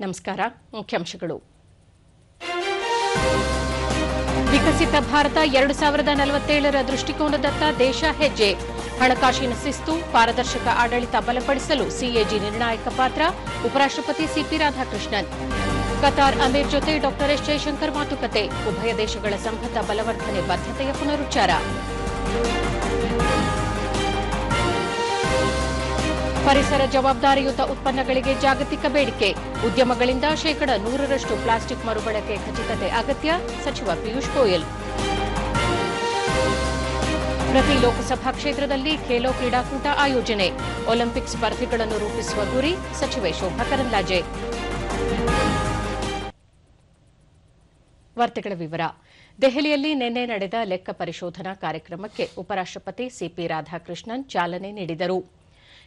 ನಮಸ್ಕಾರ. ಮುಖ್ಯಾಂಶಗಳು. ವಿಕಸಿತ ಭಾರತ 2047ರ ದೃಷ್ಟಿಕೋನದತ್ತ ದೇಶ ಹೆಜ್ಜೆ. ಹಣಕಾಸಿನ ಶಿಸ್ತು, ಪಾರದರ್ಶಕ ಆಡಳಿತ ಬಲಪಡಿಸಲು ಸಿಎಜಿ ನಿರ್ಣಾಯಕ ಪಾತ್ರ. ಉಪರಾಷ್ಟ್ರಪತಿ ಸಿಪಿ ರಾಧಾಕೃಷ್ಣನ್. ಕತಾರ್ ಅಮೀರ್ ಜೊತೆ ಡಾ ಎಸ್ ಜಯಶಂಕರ್ ಮಾತುಕತೆ. ಉಭಯ ದೇಶಗಳ ಸಂಬಂಧ ಬಲವರ್ಧನೆ ಬದ್ಧತೆಯ ಪುನರುಚ್ಚಾರ. ಪರಿಸರ ಜವಾಬ್ದಾರಿಯುತ ಉತ್ಪನ್ನಗಳಿಗೆ ಜಾಗತಿಕ ಬೇಡಿಕೆ. ಉದ್ಯಮಗಳಿಂದ ಶೇಕಡ 100ರಷ್ಟು ಪ್ಲಾಸ್ಟಿಕ್ ಮರುಬಳಕೆ ಖಚಿತತೆ ಅಗತ್ಯ. ಸಚಿವ ಪಿಯೂಷ್ ಗೋಯಲ್. ಪ್ರತಿ ಲೋಕಸಭಾ ಕ್ಷೇತ್ರದಲ್ಲಿ ಖೇಲೋ ಕ್ರೀಡಾಕೂಟ ಆಯೋಜನೆ. ಒಲಿಂಪಿಕ್ ಸ್ಪರ್ಧೆಗಳನ್ನು ರೂಪಿಸುವ ಗುರಿ. ಸಚಿವೆ ಶೋಭಾ ಕರಂದ್ಲಾಜೆ. ವಾರ್ತೆಗಳ ವಿವರ. ದೆಹಲಿಯಲ್ಲಿ ನಿನ್ನೆ ನಡೆದ ಲೆಕ್ಕ ಪರಿಶೋಧನಾ ಕಾರ್ಯಕ್ರಮಕ್ಕೆ ಉಪರಾಷ್ಟ್ರಪತಿ ಸಿಪಿ ರಾಧಾಕೃಷ್ಣನ್ ಚಾಲನೆ ನೀಡಿದರು.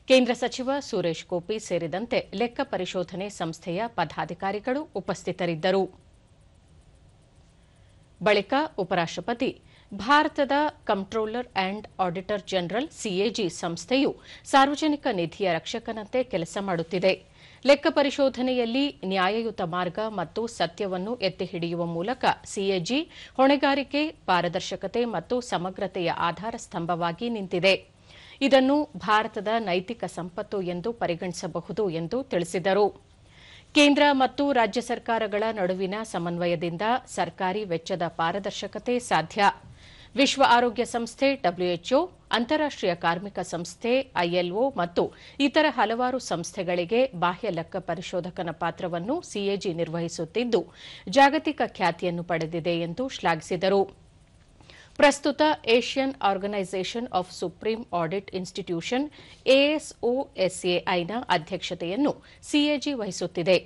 ಕೇಂದ್ರ ಸಚಿವ ಸುರೇಶ್ ಗೋಪಿ ಸೇರಿದಂತೆ ಲೆಕ್ಕ ಪರಿಶೋಧನೆ ಸಂಸ್ಥೆಯ ಪದಾಧಿಕಾರಿಗಳು ಉಪಸ್ಥಿತರಿದ್ದರು. ಬಳಿಕ ಉಪರಾಷ್ಟ್ರಪತಿ ಭಾರತದ comptroller and auditor general CAG ಸಂಸ್ಥೆಯು ಸಾರ್ವಜನಿಕ ನಿಧಿಯ ರಕ್ಷಕನಂತೆ ಕೆಲಸ ಮಾಡುತ್ತಿದೆ. ಲೆಕ್ಕ ಪರಿಶೋಧನೆಯಲ್ಲಿ ನ್ಯಾಯಯುತ ಮಾರ್ಗ ಮತ್ತು ಸತ್ಯವನ್ನು ಎತ್ತಿಹಿಡಿಯುವ ಮೂಲಕ ಸಿಎಜಿ ಹೊಣೆಗಾರಿಕೆ, ಪಾರದರ್ಶಕತೆ ಮತ್ತು ಸಮಗ್ರತೆಯ ಆಧಾರ ಸ್ತಂಭವಾಗಿ ನಿಂತಿದೆ. ಇದನ್ನು ಭಾರತದ ನೈತಿಕ ಸಂಪತ್ತು ಎಂದು ಪರಿಗಣಿಸಬಹುದು ಎಂದು ತಿಳಿಸಿದರು. ಕೇಂದ್ರ ಮತ್ತು ರಾಜ್ಯ ಸರ್ಕಾರಗಳ ನಡುವಿನ ಸಮನ್ವಯದಿಂದ ಸರ್ಕಾರಿ ವೆಚ್ಚದ ಪಾರದರ್ಶಕತೆ ಸಾಧ್ಯ. ವಿಶ್ವ ಆರೋಗ್ಯ ಸಂಸ್ಥೆ ಡಬ್ಲ್ಯೂಎಚ್ಒ, ಅಂತಾರಾಷ್ಟೀಯ ಕಾರ್ಮಿಕ ಸಂಸ್ಥೆ ಐಎಲ್ಒ ಮತ್ತು ಇತರ ಹಲವಾರು ಸಂಸ್ಥೆಗಳಿಗೆ ಬಾಹ್ಯ ಲೆಕ್ಕ ಪರಿಶೋಧಕನ ಪಾತ್ರವನ್ನು ಸಿಎಜಿ ನಿರ್ವಹಿಸುತ್ತಿದ್ದು ಜಾಗತಿಕ ಖ್ಯಾತಿಯನ್ನು ಪಡೆದಿದೆ ಎಂದು ಶ್ಲಾಘಿಸಿದರು. ಪ್ರಸ್ತುತ Asian organisation of supreme audit institution ಎಎಸ್ಒಎಸ್ಎಐನ ಅಧ್ಯಕ್ಷತೆಯನ್ನು ಸಿಎಜಿ ವಹಿಸುತ್ತಿದೆ.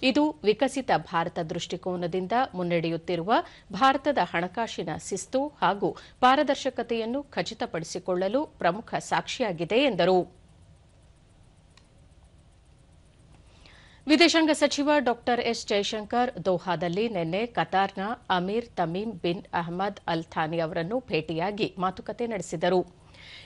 ಇದು ವಿಕಸಿತ ಭಾರತ ದೃಷ್ಟಿಕೋನದಿಂದ ಮುನ್ನಡೆಯುತ್ತಿರುವ ಭಾರತದ ಹಣಕಾಸಿನ ಶಿಸ್ತು ಹಾಗೂ ಪಾರದರ್ಶಕತೆಯನ್ನು ಖಚಿತಪಡಿಸಿಕೊಳ್ಳಲು ಪ್ರಮುಖ ಸಾಕ್ಷಿಯಾಗಿದೆ ಎಂದರು. ವಿದೇಶಾಂಗ ಸಚಿವ ಡಾ ಎಸ್ ಜಯಶಂಕರ್ ದೋಹಾದಲ್ಲಿ ನಿನ್ನೆ ಕತಾರ್ನ ಅಮೀರ್ Tamim bin Ahmad Al Thani ಅವರನ್ನು ಭೇಟಿಯಾಗಿ ಮಾತುಕತೆ ನಡೆಸಿದರು.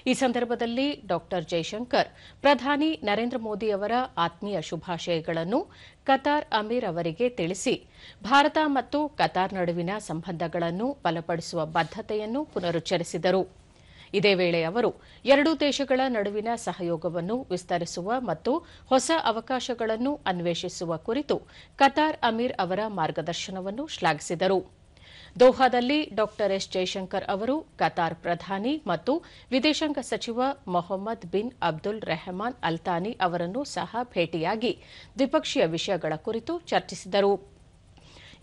ಈ ಸಂದರ್ಭದಲ್ಲಿ ಡಾ ಜಯಶಂಕರ್ ಪ್ರಧಾನಿ ನರೇಂದ್ರ ಮೋದಿ ಅವರ ಆತ್ಮೀಯ ಶುಭಾಶಯಗಳನ್ನು ಕತಾರ್ ಅಮೀರ್ ಅವರಿಗೆ ತಿಳಿಸಿ ಭಾರತ ಮತ್ತು ಕತಾರ್ ನಡುವಿನ ಸಂಬಂಧಗಳನ್ನು ಬಲಪಡಿಸುವ ಬದ್ಧತೆಯನ್ನು ಪುನರುಚ್ಚರಿಸಿದರು. ಇದೇ ವೇಳೆ ಅವರು ಎರಡೂ ದೇಶಗಳ ನಡುವಿನ ಸಹಯೋಗವನ್ನು ವಿಸ್ತರಿಸುವ ಮತ್ತು ಹೊಸ ಅವಕಾಶಗಳನ್ನು ಅನ್ವೇಷಿಸುವ ಕುರಿತು ಕತಾರ್ ಅಮೀರ್ ಅವರ ಮಾರ್ಗದರ್ಶನವನ್ನು ಶ್ಲಾಘಿಸಿದರು. ದೋಹಾದಲ್ಲಿ ಡಾ ಎಸ್ ಜಯಶಂಕರ್ ಅವರು ಕತಾರ್ ಪ್ರಧಾನಿ ಮತ್ತು ವಿದೇಶಾಂಗ ಸಚಿವ ಮೊಹಮ್ಮದ್ ಬಿನ್ ಅಬ್ದುಲ್ ರೆಹಮಾನ್ ಅಲ್ ಥಾನಿ ಅವರನ್ನು ಸಹ ಭೇಟಿಯಾಗಿ ದ್ವಿಪಕ್ಷೀಯ ವಿಷಯಗಳ ಕುರಿತು ಚರ್ಚಿಸಿದರು.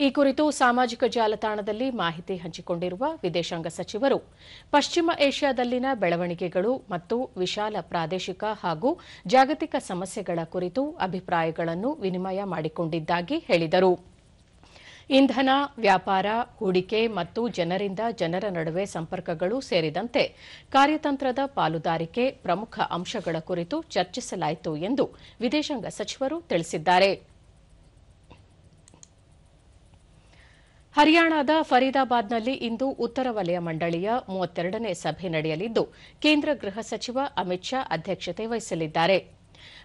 ಈ ಕುರಿತು ಸಾಮಾಜಿಕ ಜಾಲತಾಣದಲ್ಲಿ ಮಾಹಿತಿ ಹಂಚಿಕೊಂಡಿರುವ ವಿದೇಶಾಂಗ ಸಚಿವರು ಪಶ್ಚಿಮ ಏಷ್ಯಾದಲ್ಲಿನ ಬೆಳವಣಿಗೆಗಳು ಮತ್ತು ವಿಶಾಲ ಪ್ರಾದೇಶಿಕ ಹಾಗೂ ಜಾಗತಿಕ ಸಮಸ್ಯೆಗಳ ಕುರಿತು ಅಭಿಪ್ರಾಯಗಳನ್ನು ವಿನಿಮಯ ಮಾಡಿಕೊಂಡಿದ್ದಾಗಿ ಹೇಳಿದರು. ಇಂಧನ, ವ್ಯಾಪಾರ, ಹೂಡಿಕೆ ಮತ್ತು ಜನರಿಂದ ಜನರ ನಡುವೆ ಸಂಪರ್ಕಗಳು ಸೇರಿದಂತೆ ಕಾರ್ಯತಂತ್ರದ ಪಾಲುದಾರಿಕೆ ಪ್ರಮುಖ ಅಂಶಗಳ ಕುರಿತು ಚರ್ಚಿಸಲಾಯಿತು ಎಂದು ವಿದೇಶಾಂಗ ಸಚಿವರು ತಿಳಿಸಿದ್ದಾರೆ. ಹರಿಯಾಣದ ಫರೀದಾಬಾದ್ನಲ್ಲಿ ಇಂದು ಉತ್ತರ ವಲಯ ಮಂಡಳಿಯ 32ನೇ ಸಭೆ ನಡೆಯಲಿದ್ದು ಕೇಂದ್ರ ಗೃಹ ಸಚಿವ ಅಮಿತ್ ಶಾ ಅಧ್ಯಕ್ಷತೆ ವಹಿಸಲಿದ್ದಾರೆ.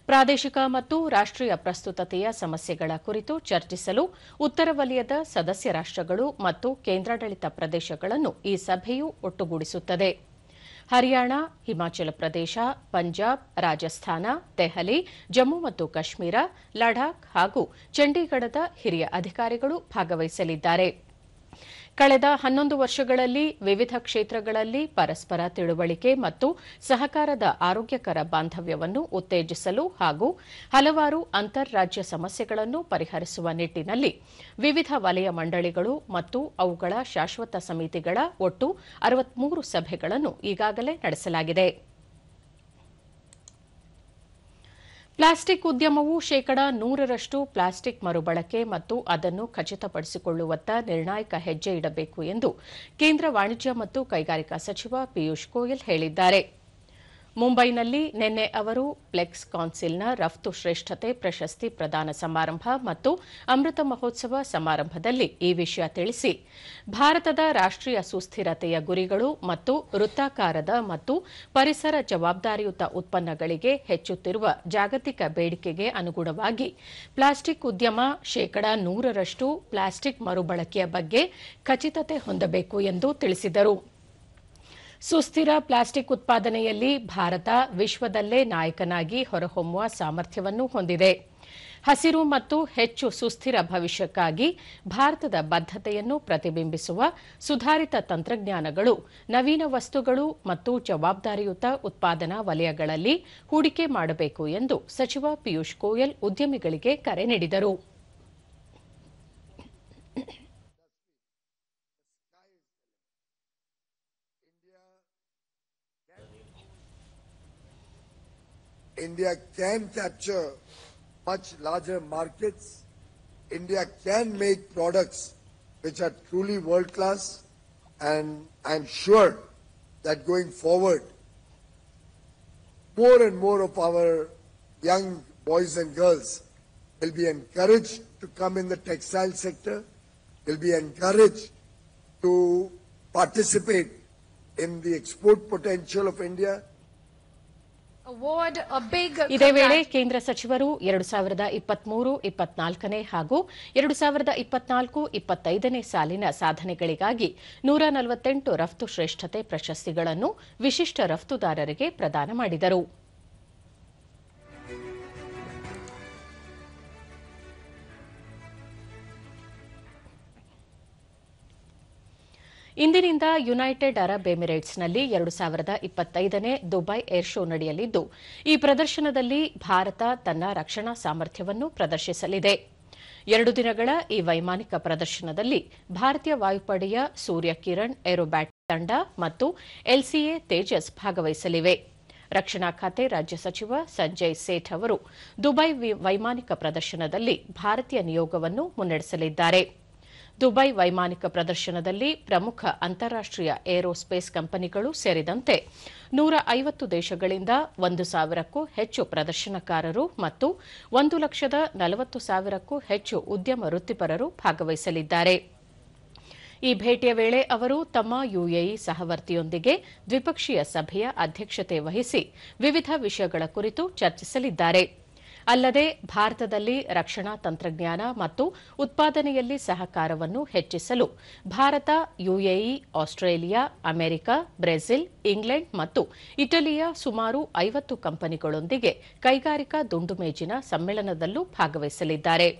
ಪ್ರಾದೇಶಿಕ ಮತ್ತು ರಾಷ್ಟೀಯ ಪ್ರಸ್ತುತತೆಯ ಸಮಸ್ಯೆಗಳ ಕುರಿತು ಚರ್ಚಿಸಲು ಉತ್ತರ ವಲಯದ ಸದಸ್ಯ ರಾಷ್ಟಗಳು ಮತ್ತು ಕೇಂದ್ರಾಡಳಿತ ಪ್ರದೇಶಗಳನ್ನು ಈ ಸಭೆಯು ಒಟ್ಟುಗೂಡಿಸುತ್ತದೆ. ಹರಿಯಾಣ, ಹಿಮಾಚಲ ಪ್ರದೇಶ, ಪಂಜಾಬ್, ರಾಜಸ್ಥಾನ, ದೆಹಲಿ, ಜಮ್ಮು ಮತ್ತು ಕಾಶ್ಮೀರ, ಲಡಾಖ್ ಹಾಗೂ ಚಂಡೀಗಢದ ಹಿರಿಯ ಅಧಿಕಾರಿಗಳು ಭಾಗವಹಿಸಲಿದ್ದಾರೆ. ಕಳೆದ 11 ವರ್ಷಗಳಲ್ಲಿ ವಿವಿಧ ಕ್ಷೇತ್ರಗಳಲ್ಲಿ ಪರಸ್ಪರ ತಿಳುವಳಿಕೆ ಮತ್ತು ಸಹಕಾರದ ಆರೋಗ್ಯಕರ ಬಾಂಧವ್ಯವನ್ನು ಉತ್ತೇಜಿಸಲು ಹಾಗೂ ಹಲವಾರು ಅಂತಾರಾಜ್ಯ ಸಮಸ್ಯೆಗಳನ್ನು ಪರಿಹರಿಸುವ ನಿಟ್ಟಿನಲ್ಲಿ ವಿವಿಧ ವಲಯ ಮಂಡಳಿಗಳು ಮತ್ತು ಅವುಗಳ ಶಾಶ್ವತ ಸಮಿತಿಗಳ ಒಟ್ಟು 63 ಸಭೆಗಳನ್ನು ಈಗಾಗಲೇ ನಡೆಸಲಾಗಿದೆ. ಪ್ಲಾಸ್ಟಿಕ್ ಉದ್ಯಮವು ಶೇಕಡ 100ರಷ್ಟು ಪ್ಲಾಸ್ಟಿಕ್ ಮರುಬಳಕೆ ಮತ್ತು ಅದನ್ನು ಖಚಿತಪಡಿಸಿಕೊಳ್ಳುವತ್ತ ನಿರ್ಣಾಯಕ ಹೆಜ್ಜೆ ಇಡಬೇಕು ಎಂದು ಕೇಂದ್ರ ವಾಣಿಜ್ಯ ಮತ್ತು ಕೈಗಾರಿಕಾ ಸಚಿವ ಪಿಯೂಷ್ ಗೋಯಲ್ ಹೇಳಿದ್ದಾರೆ. ಮುಂಬೈನಲ್ಲಿ ನಿನ್ನೆ ಅವರು ಫ್ಲೆಕ್ಸ್ ಕೌನ್ಸಿಲ್ನ ರಫ್ತು ಶ್ರೇಷ್ಠತೆ ಪ್ರಶಸ್ತಿ ಪ್ರದಾನ ಸಮಾರಂಭ ಮತ್ತು ಅಮೃತ ಮಹೋತ್ಸವ ಸಮಾರಂಭದಲ್ಲಿ ಈ ವಿಷಯ ತಿಳಿಸಿ ಭಾರತದ ರಾಷ್ಟೀಯ ಸುಸ್ಥಿರತೆಯ ಗುರಿಗಳು ಮತ್ತು ವೃತ್ತಾಕಾರದ ಮತ್ತು ಪರಿಸರ ಜವಾಬ್ದಾರಿಯುತ ಉತ್ಪನ್ನಗಳಿಗೆ ಹೆಚ್ಚುತ್ತಿರುವ ಜಾಗತಿಕ ಬೇಡಿಕೆಗೆ ಅನುಗುಣವಾಗಿ ಪ್ಲಾಸ್ಟಿಕ್ ಉದ್ಯಮ ಶೇಕಡಾ 100ರಷ್ಟು ಪ್ಲಾಸ್ಟಿಕ್ ಮರುಬಳಕೆಯ ಬಗ್ಗೆ ಖಚಿತತೆ ಹೊಂದಬೇಕು ಎಂದು ತಿಳಿಸಿದರು. ಸುಸ್ಥಿರ ಪ್ಲಾಸ್ಟಿಕ್ ಉತ್ಪಾದನೆಯಲ್ಲಿ ಭಾರತ ವಿಶ್ವದಲ್ಲೇ ನಾಯಕನಾಗಿ ಹೊರಹೊಮ್ಮುವ ಸಾಮರ್ಥ್ಯವನ್ನು ಹೊಂದಿದೆ. ಹಸಿರು ಮತ್ತು ಹೆಚ್ಚು ಸುಸ್ಥಿರ ಭವಿಷ್ಯಕ್ಕಾಗಿ ಭಾರತದ ಬದ್ಧತೆಯನ್ನು ಪ್ರತಿಬಿಂಬಿಸುವ ಸುಧಾರಿತ ತಂತ್ರಜ್ಞಾನಗಳು, ನವೀನ ವಸ್ತುಗಳು ಮತ್ತು ಜವಾಬ್ದಾರಿಯುತ ಉತ್ಪಾದನಾ ವಲಯಗಳಲ್ಲಿ ಹೂಡಿಕೆ ಮಾಡಬೇಕು ಎಂದು ಸಚಿವ ಪಿಯೂಷ್ ಗೋಯಲ್ ಉದ್ಯಮಿಗಳಿಗೆ ಕರೆ ನೀಡಿದರು. India can capture much larger markets. India can make products which are truly world class, and I'm sure that going forward, more and more of our young boys and girls will be encouraged to come in the textile sector, will be encouraged to participate in the export potential of India. ಇದೇ ವೇಳೆ ಕೇಂದ್ರ ಸಚಿವರು 2023-24 ಹಾಗೂ 2024-25 ಸಾಲಿನ ಸಾಧನೆಗಳಿಗಾಗಿ 148 ರಫ್ತು ಶ್ರೇಷ್ಠತೆ ಪ್ರಶಸ್ತಿಗಳನ್ನು ವಿಶಿಷ್ಟ ರಫ್ತುದಾರರಿಗೆ ಪ್ರದಾನ ಮಾಡಿದರು. ಇಂದಿನಿಂದ ಯುನೈಟೆಡ್ ಅರಬ್ ಎಮಿರೇಟ್ಸ್ನಲ್ಲಿ 2025ನೇ ದುಬೈ ಏರ್ ಶೋ ನಡೆಯಲಿದ್ದು, ಈ ಪ್ರದರ್ಶನದಲ್ಲಿ ಭಾರತ ತನ್ನ ರಕ್ಷಣಾ ಸಾಮರ್ಥ್ಯವನ್ನು ಪ್ರದರ್ಶಿಸಲಿದೆ. 2 ದಿನಗಳ ಈ ವೈಮಾನಿಕ ಪ್ರದರ್ಶನದಲ್ಲಿ ಭಾರತೀಯ ವಾಯುಪಡೆಯ ಸೂರ್ಯ ಕಿರಣ್ ಏರೋಬ್ಯಾಟಿಕ್ ತಂಡ ಮತ್ತು ಎಲ್ಸಿಎ ತೇಜಸ್ ಭಾಗವಹಿಸಲಿವೆ. ರಕ್ಷಣಾ ಖಾತೆ ರಾಜ್ಯ ಸಚಿವ ಸಂಜಯ್ ಸೇಠ್ ಅವರು ದುಬೈ ವೈಮಾನಿಕ ಪ್ರದರ್ಶನದಲ್ಲಿ ಭಾರತೀಯ ನಿಯೋಗವನ್ನು ಮುನ್ನಡೆಸಲಿದ್ದಾರೆ. ದುಬೈ ವೈಮಾನಿಕ ಪ್ರದರ್ಶನದಲ್ಲಿ ಪ್ರಮುಖ ಅಂತಾರಾಷ್ಟೀಯ ಏರೋಸ್ಪೇಸ್ ಕಂಪನಿಗಳು ಸೇರಿದಂತೆ 150 ದೇಶಗಳಿಂದ 1,000ಕ್ಕೂ ಹೆಚ್ಚು ಪ್ರದರ್ಶನಕಾರರು ಮತ್ತು 1,40,000ಕ್ಕೂ ಹೆಚ್ಚು ಉದ್ಯಮ ವೃತ್ತಿಪರರು ಭಾಗವಹಿಸಲಿದ್ದಾರೆ. ಈ ಭೇಟಿಯ ವೇಳೆ ಅವರು ತಮ್ಮ ಯುಎಇ ಸಹವರ್ತಿಯೊಂದಿಗೆ ದ್ವಿಪಕ್ಷೀಯ ಸಭೆಯ ಅಧ್ಯಕ್ಷತೆ ವಹಿಸಿ ವಿವಿಧ ವಿಷಯಗಳ ಕುರಿತು ಚರ್ಚಿಸಲಿದ್ದಾರೆ. ಅಲ್ಲದೆ ಭಾರತದಲ್ಲಿ ರಕ್ಷಣಾ ತಂತ್ರಜ್ಞಾನ ಮತ್ತು ಉತ್ಪಾದನೆಯಲ್ಲಿ ಸಹಕಾರವನ್ನು ಹೆಚ್ಚಿಸಲು Bharat, UAE, Australia, America, Brazil, England ಮತ್ತು ಇಟಲಿಯ ಸುಮಾರು 50 ಕಂಪನಿಗಳೊಂದಿಗೆ ಕೈಗಾರಿಕಾ ದುಂಡುಮೇಜಿನ ಸಮ್ಮೇಳನದಲ್ಲೂ ಭಾಗವಹಿಸಲಿದ್ದಾರೆ.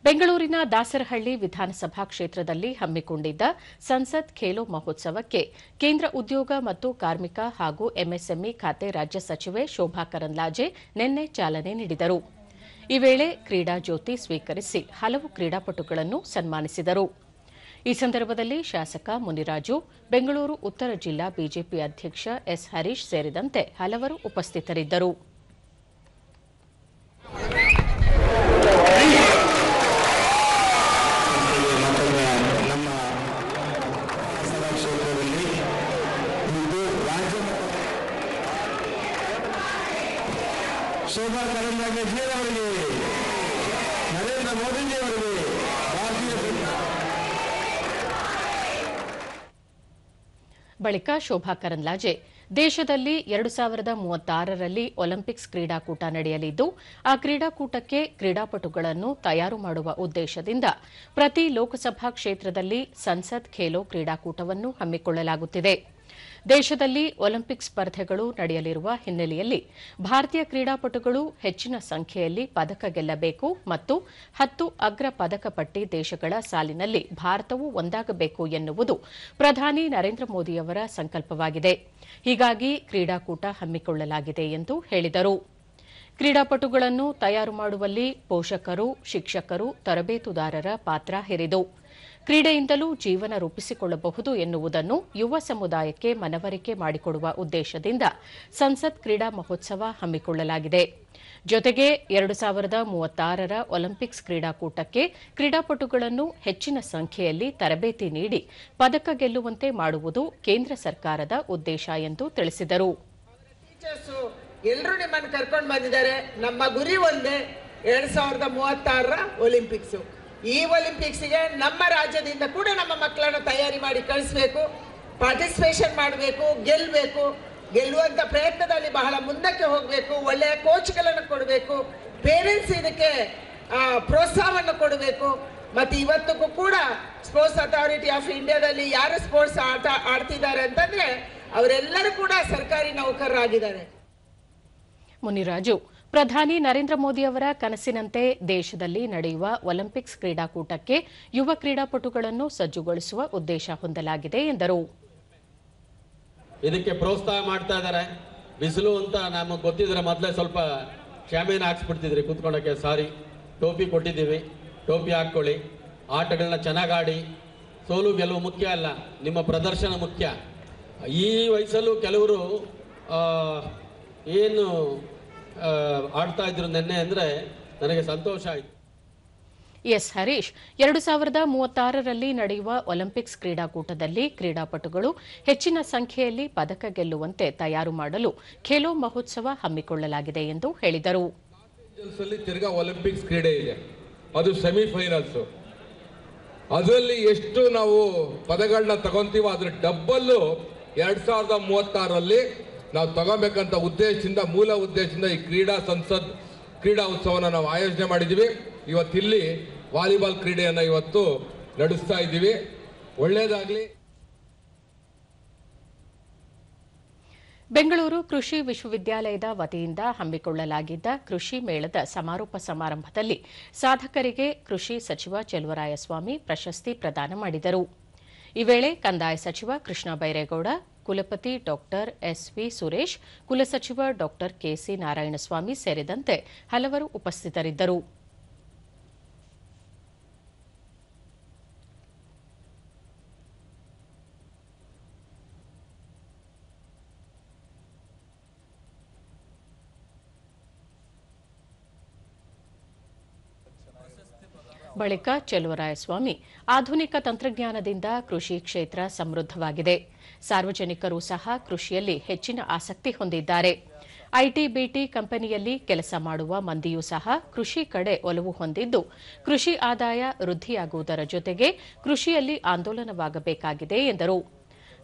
ಬೆಂಗಳೂರಿನ ದಾಸರಹಳ್ಳಿ ವಿಧಾನಸಭಾ ಕ್ಷೇತ್ರದಲ್ಲಿ ಹಮ್ಮಿಕೊಂಡಿದ್ದ ಸಂಸತ್ ಖೇಲೋ ಮಹೋತ್ಸವಕ್ಕೆ ಕೇಂದ್ರ ಉದ್ಯೋಗ ಮತ್ತು ಕಾರ್ಮಿಕ ಹಾಗೂ ಎಂಎಸ್ಎಂಇ ಖಾತೆ ರಾಜ್ಯ ಸಚಿವೆ ಶೋಭಾ ಕರಂದ್ಲಾಜೆ ನಿನ್ನೆ ಚಾಲನೆ ನೀಡಿದರು. ಈ ವೇಳೆ ಕ್ರೀಡಾ ಜ್ಯೋತಿ ಸ್ವೀಕರಿಸಿ ಹಲವು ಕ್ರೀಡಾಪಟುಗಳನ್ನು ಸನ್ಮಾನಿಸಿದರು. ಈ ಸಂದರ್ಭದಲ್ಲಿ ಶಾಸಕ ಮುನಿರಾಜು, ಬೆಂಗಳೂರು ಉತ್ತರ ಜಿಲ್ಲಾ ಬಿಜೆಪಿ ಅಧ್ಯಕ್ಷ ಎಸ್ ಹರೀಶ್ ಸೇರಿದಂತೆ ಹಲವರು ಉಪಸ್ಥಿತರಿದ್ದರು. ಶೋಭಾ ಕರಂದ್ಲಾಜೆ ಅವರಿಗೆ, ನರೇಂದ್ರ ಮೋದಿಜಿ ಅವರಿಗೆ, ಬಳಿಕ ಶೋಭಾ ಕರಂದ್ಲಾಜೆ ದೇಶದಲ್ಲಿ 2036ರಲ್ಲಿ ಒಲಿಂಪಿಕ್ಸ್ ಕ್ರೀಡಾಕೂಟ ನಡೆಯಲಿದ್ದು, ಆ ಕ್ರೀಡಾಕೂಟಕ್ಕೆ ಕ್ರೀಡಾಪಟುಗಳನ್ನು ತಯಾರು ಮಾಡುವ ಉದ್ದೇಶದಿಂದ ಪ್ರತಿ ಲೋಕಸಭಾ ಕ್ಷೇತ್ರದಲ್ಲಿ ಸಂಸತ್ ಖೇಲೋ ಕ್ರೀಡಾಕೂಟವನ್ನು ಹಮ್ಮಿಕೊಳ್ಳಲಾಗುತ್ತಿದೆ. ದೇಶದಲ್ಲಿ ಒಲಿಂಪಿಕ್ ಸ್ಪರ್ಧೆಗಳು ನಡೆಯಲಿರುವ ಹಿನ್ನೆಲೆಯಲ್ಲಿ ಭಾರತೀಯ ಕ್ರೀಡಾಪಟುಗಳು ಹೆಚ್ಚಿನ ಸಂಖ್ಯೆಯಲ್ಲಿ ಪದಕ ಗೆಲ್ಲಬೇಕು ಮತ್ತು 10 ಅಗ್ರ ಪದಕ ಪಟ್ಟಿ ದೇಶಗಳ ಸಾಲಿನಲ್ಲಿ ಭಾರತವೂ ಒಂದಾಗಬೇಕು ಎನ್ನುವುದು ಪ್ರಧಾನಿ ನರೇಂದ್ರ ಮೋದಿಯವರ ಸಂಕಲ್ಪವಾಗಿದೆ. ಹೀಗಾಗಿ ಕ್ರೀಡಾಕೂಟ ಹಮ್ಮಿಕೊಳ್ಳಲಾಗಿದೆ ಎಂದು ಹೇಳಿದರು. ಕ್ರೀಡಾಪಟುಗಳನ್ನು ತಯಾರು ಮಾಡುವಲ್ಲಿ ಪೋಷಕರು, ಶಿಕ್ಷಕರು, ತರಬೇತುದಾರರ ಪಾತ್ರ ಹಿರಿದು. ಕ್ರೀಡೆಯಿಂದಲೂ ಜೀವನ ರೂಪಿಸಿಕೊಳ್ಳಬಹುದು ಎನ್ನುವುದನ್ನು ಯುವ ಸಮುದಾಯಕ್ಕೆ ಮನವರಿಕೆ ಮಾಡಿಕೊಡುವ ಉದ್ದೇಶದಿಂದ ಸಂಸತ್ ಕ್ರೀಡಾ ಮಹೋತ್ಸವ ಹಮ್ಮಿಕೊಳ್ಳಲಾಗಿದೆ. ಜೊತೆಗೆ 2036ರ ಒಲಿಂಪಿಕ್ಸ್ ಕ್ರೀಡಾಕೂಟಕ್ಕೆ ಕ್ರೀಡಾಪಟುಗಳನ್ನು ಹೆಚ್ಚಿನ ಸಂಖ್ಯೆಯಲ್ಲಿ ತರಬೇತಿ ನೀಡಿ ಪದಕ ಗೆಲ್ಲುವಂತೆ ಮಾಡುವುದು ಕೇಂದ್ರ ಸರ್ಕಾರದ ಉದ್ದೇಶ ಎಂದು ತಿಳಿಸಿದರು. ಎಲ್ಲರೂ ನಿಮ್ಮನ್ನು ಕರ್ಕೊಂಡು ಬಂದಿದ್ದಾರೆ. ನಮ್ಮ ಗುರಿ ಒಂದೇ, 2036ರ ಒಲಿಂಪಿಕ್ಸ್. ಈ ಒಲಿಂಪಿಕ್ಸ್ಗೆ ನಮ್ಮ ರಾಜ್ಯದಿಂದ ಕೂಡ ನಮ್ಮ ಮಕ್ಕಳನ್ನು ತಯಾರಿ ಮಾಡಿ ಕಳಿಸಬೇಕು, ಪಾರ್ಟಿಸಿಪೇಷನ್ ಮಾಡಬೇಕು, ಗೆಲ್ಲುವಂತ ಪ್ರಯತ್ನದಲ್ಲಿ ಬಹಳ ಮುಂದಕ್ಕೆ ಹೋಗಬೇಕು. ಒಳ್ಳೆಯ ಕೋಚ್ಗಳನ್ನು ಕೊಡಬೇಕು, ಪೇರೆಂಟ್ಸ್ ಇದಕ್ಕೆ ಪ್ರೋತ್ಸಾಹವನ್ನು ಕೊಡಬೇಕು. ಮತ್ತೆ ಇವತ್ತಿಗೂ ಕೂಡ ಸ್ಪೋರ್ಟ್ಸ್ ಅಥಾರಿಟಿ ಆಫ್ ಇಂಡಿಯಾದಲ್ಲಿ ಯಾರು ಸ್ಪೋರ್ಟ್ಸ್ ಆಟ ಆಡ್ತಿದ್ದಾರೆ ಅಂತಂದ್ರೆ ಅವರೆಲ್ಲರೂ ಕೂಡ ಸರ್ಕಾರಿ ನೌಕರರಾಗಿದ್ದಾರೆ. ಮುನಿರಾಜು, ಪ್ರಧಾನಿ ನರೇಂದ್ರ ಮೋದಿ ಅವರ ಕನಸಿನಂತೆ ದೇಶದಲ್ಲಿ ನಡೆಯುವ ಒಲಿಂಪಿಕ್ಸ್ ಕ್ರೀಡಾಕೂಟಕ್ಕೆ ಯುವ ಕ್ರೀಡಾಪಟುಗಳನ್ನು ಸಜ್ಜುಗೊಳಿಸುವ ಉದ್ದೇಶ ಹೊಂದಲಾಗಿದೆ ಎಂದರು. ಇದಕ್ಕೆ ಪ್ರೋತ್ಸಾಹ ಮಾಡ್ತಾ ಇದ್ದಾರೆ. ಬಿಸಿಲು ಅಂತ ನಮಗೆ ಗೊತ್ತಿದ್ರೆ ಮೊದಲೇ ಸ್ವಲ್ಪ ಶಾಮಿಯಾನ ಹಾಕ್ಸ್ಬಿಡ್ತಿದ್ರಿ ಕೂತ್ಕೊಳ್ಳೋಕ್ಕೆ. ಸಾರಿ, ಟೋಪಿ ಕೊಟ್ಟಿದ್ದೀವಿ, ಟೋಪಿ ಹಾಕ್ಕೊಳ್ಳಿ. ಆಟಗಳನ್ನ ಚೆನ್ನಾಗಿ ಆಡಿ. ಸೋಲು ಗೆಲುವು ಮುಖ್ಯ ಅಲ್ಲ, ನಿಮ್ಮ ಪ್ರದರ್ಶನ ಮುಖ್ಯ. ಈ ವಯಸ್ಸಲ್ಲೂ ಕೆಲವರು ಏನು ಆಡ್ತಾ ಇದ್ರು ನಿನ್ನೆ ಅಂದರೆ ನನಗೆ ಸಂತೋಷ ಆಯಿತು. ಎಸ್ ಹರೀಶ್, 2036ರಲ್ಲಿ ನಡೆಯುವ ಒಲಿಂಪಿಕ್ಸ್ ಕ್ರೀಡಾಕೂಟದಲ್ಲಿ ಕ್ರೀಡಾಪಟುಗಳು ಹೆಚ್ಚಿನ ಸಂಖ್ಯೆಯಲ್ಲಿ ಪದಕ ಗೆಲ್ಲುವಂತೆ ತಯಾರು ಮಾಡಲು ಖೇಲೋ ಮಹೋತ್ಸವ ಹಮ್ಮಿಕೊಳ್ಳಲಾಗಿದೆ ಎಂದು ಹೇಳಿದರು. ತಿರ್ಗಾ ಒಲಿಂಪಿಕ್ಸ್ ಕ್ರೀಡೆ ಇದೆ, ಅದು ಸೆಮಿಫೈನಲ್ಸ್. ಅದರಲ್ಲಿ ಎಷ್ಟು ನಾವು ಪದಗಳನ್ನ ತಗೊಂತೀವೋ ಅದ್ರ ಡಬ್ಬಲ್ಲು 2036ರಲ್ಲಿ ನಾವು ತಗೋಬೇಕಂತ ಮೂಲ ಉದ್ದೇಶದಿಂದ ಈ ಕ್ರೀಡಾ ಉತ್ಸವನ ನಾವು ಆಯೋಜನೆ ಮಾಡಿದ್ದೀವಿ. ಇವತ್ತಿಲ್ಲಿ ವಾಲಿಬಾಲ್ ಕ್ರೀಡೆಯನ್ನು ಇವತ್ತು ನಡೆಸ್ತಾ ಇದ್ದೀವಿ. ಒಳ್ಳೆಯದಾಗಲಿ. ಬೆಂಗಳೂರು ಕೃಷಿ ವಿಶ್ವವಿದ್ಯಾಲಯದ ವತಿಯಿಂದ ಹಮ್ಮಿಕೊಳ್ಳಲಾಗಿದ್ದ ಕೃಷಿ ಮೇಳದ ಸಮಾರೋಪ ಸಮಾರಂಭದಲ್ಲಿ ಸಾಧಕರಿಗೆ ಕೃಷಿ ಸಚಿವ ಚೆಲುವರಾಯಸ್ವಾಮಿ ಪ್ರಶಸ್ತಿ ಪ್ರದಾನ ಮಾಡಿದರು. ಈ ವೇಳೆ ಕಂದಾಯ ಸಚಿವ ಕೃಷ್ಣ ಬೈರೇಗೌಡ, ಕುಲಪತಿ ಡಾ ಎಸ್ವಿ ಸುರೇಶ್, ಕುಲಸಚಿವ ಡಾ ಕೆಸಿ ನಾರಾಯಣಸ್ವಾಮಿ ಸೇರಿದಂತೆ ಹಲವರು ಉಪಸ್ಥಿತರಿದ್ದರು. ಬಳಿಕ ಚೆಲುವರಾಯಸ್ವಾಮಿ, ಆಧುನಿಕ ತಂತ್ರಜ್ಞಾನದಿಂದ ಕೃಷಿ ಕ್ಷೇತ್ರ ಸಮೃದ್ಧವಾಗಿದೆ. ಸಾರ್ವಜನಿಕರು ಸಹ ಕೃಷಿಯಲ್ಲಿ ಹೆಚ್ಚಿನ ಆಸಕ್ತಿ ಹೊಂದಿದ್ದಾರೆ. ಐಟಿ ಬಿಟಿ ಕಂಪನಿಯಲ್ಲಿ ಕೆಲಸ ಮಾಡುವ ಮಂದಿಯೂ ಸಹ ಕೃಷಿ ಕಡೆ ಒಲವು ಹೊಂದಿದ್ದು, ಕೃಷಿ ಆದಾಯ ವೃದ್ಧಿಯಾಗುವುದರ ಜೊತೆಗೆ ಕೃಷಿಯಲ್ಲಿ ಆಂದೋಲನವಾಗಬೇಕಾಗಿದೆ ಎಂದರು.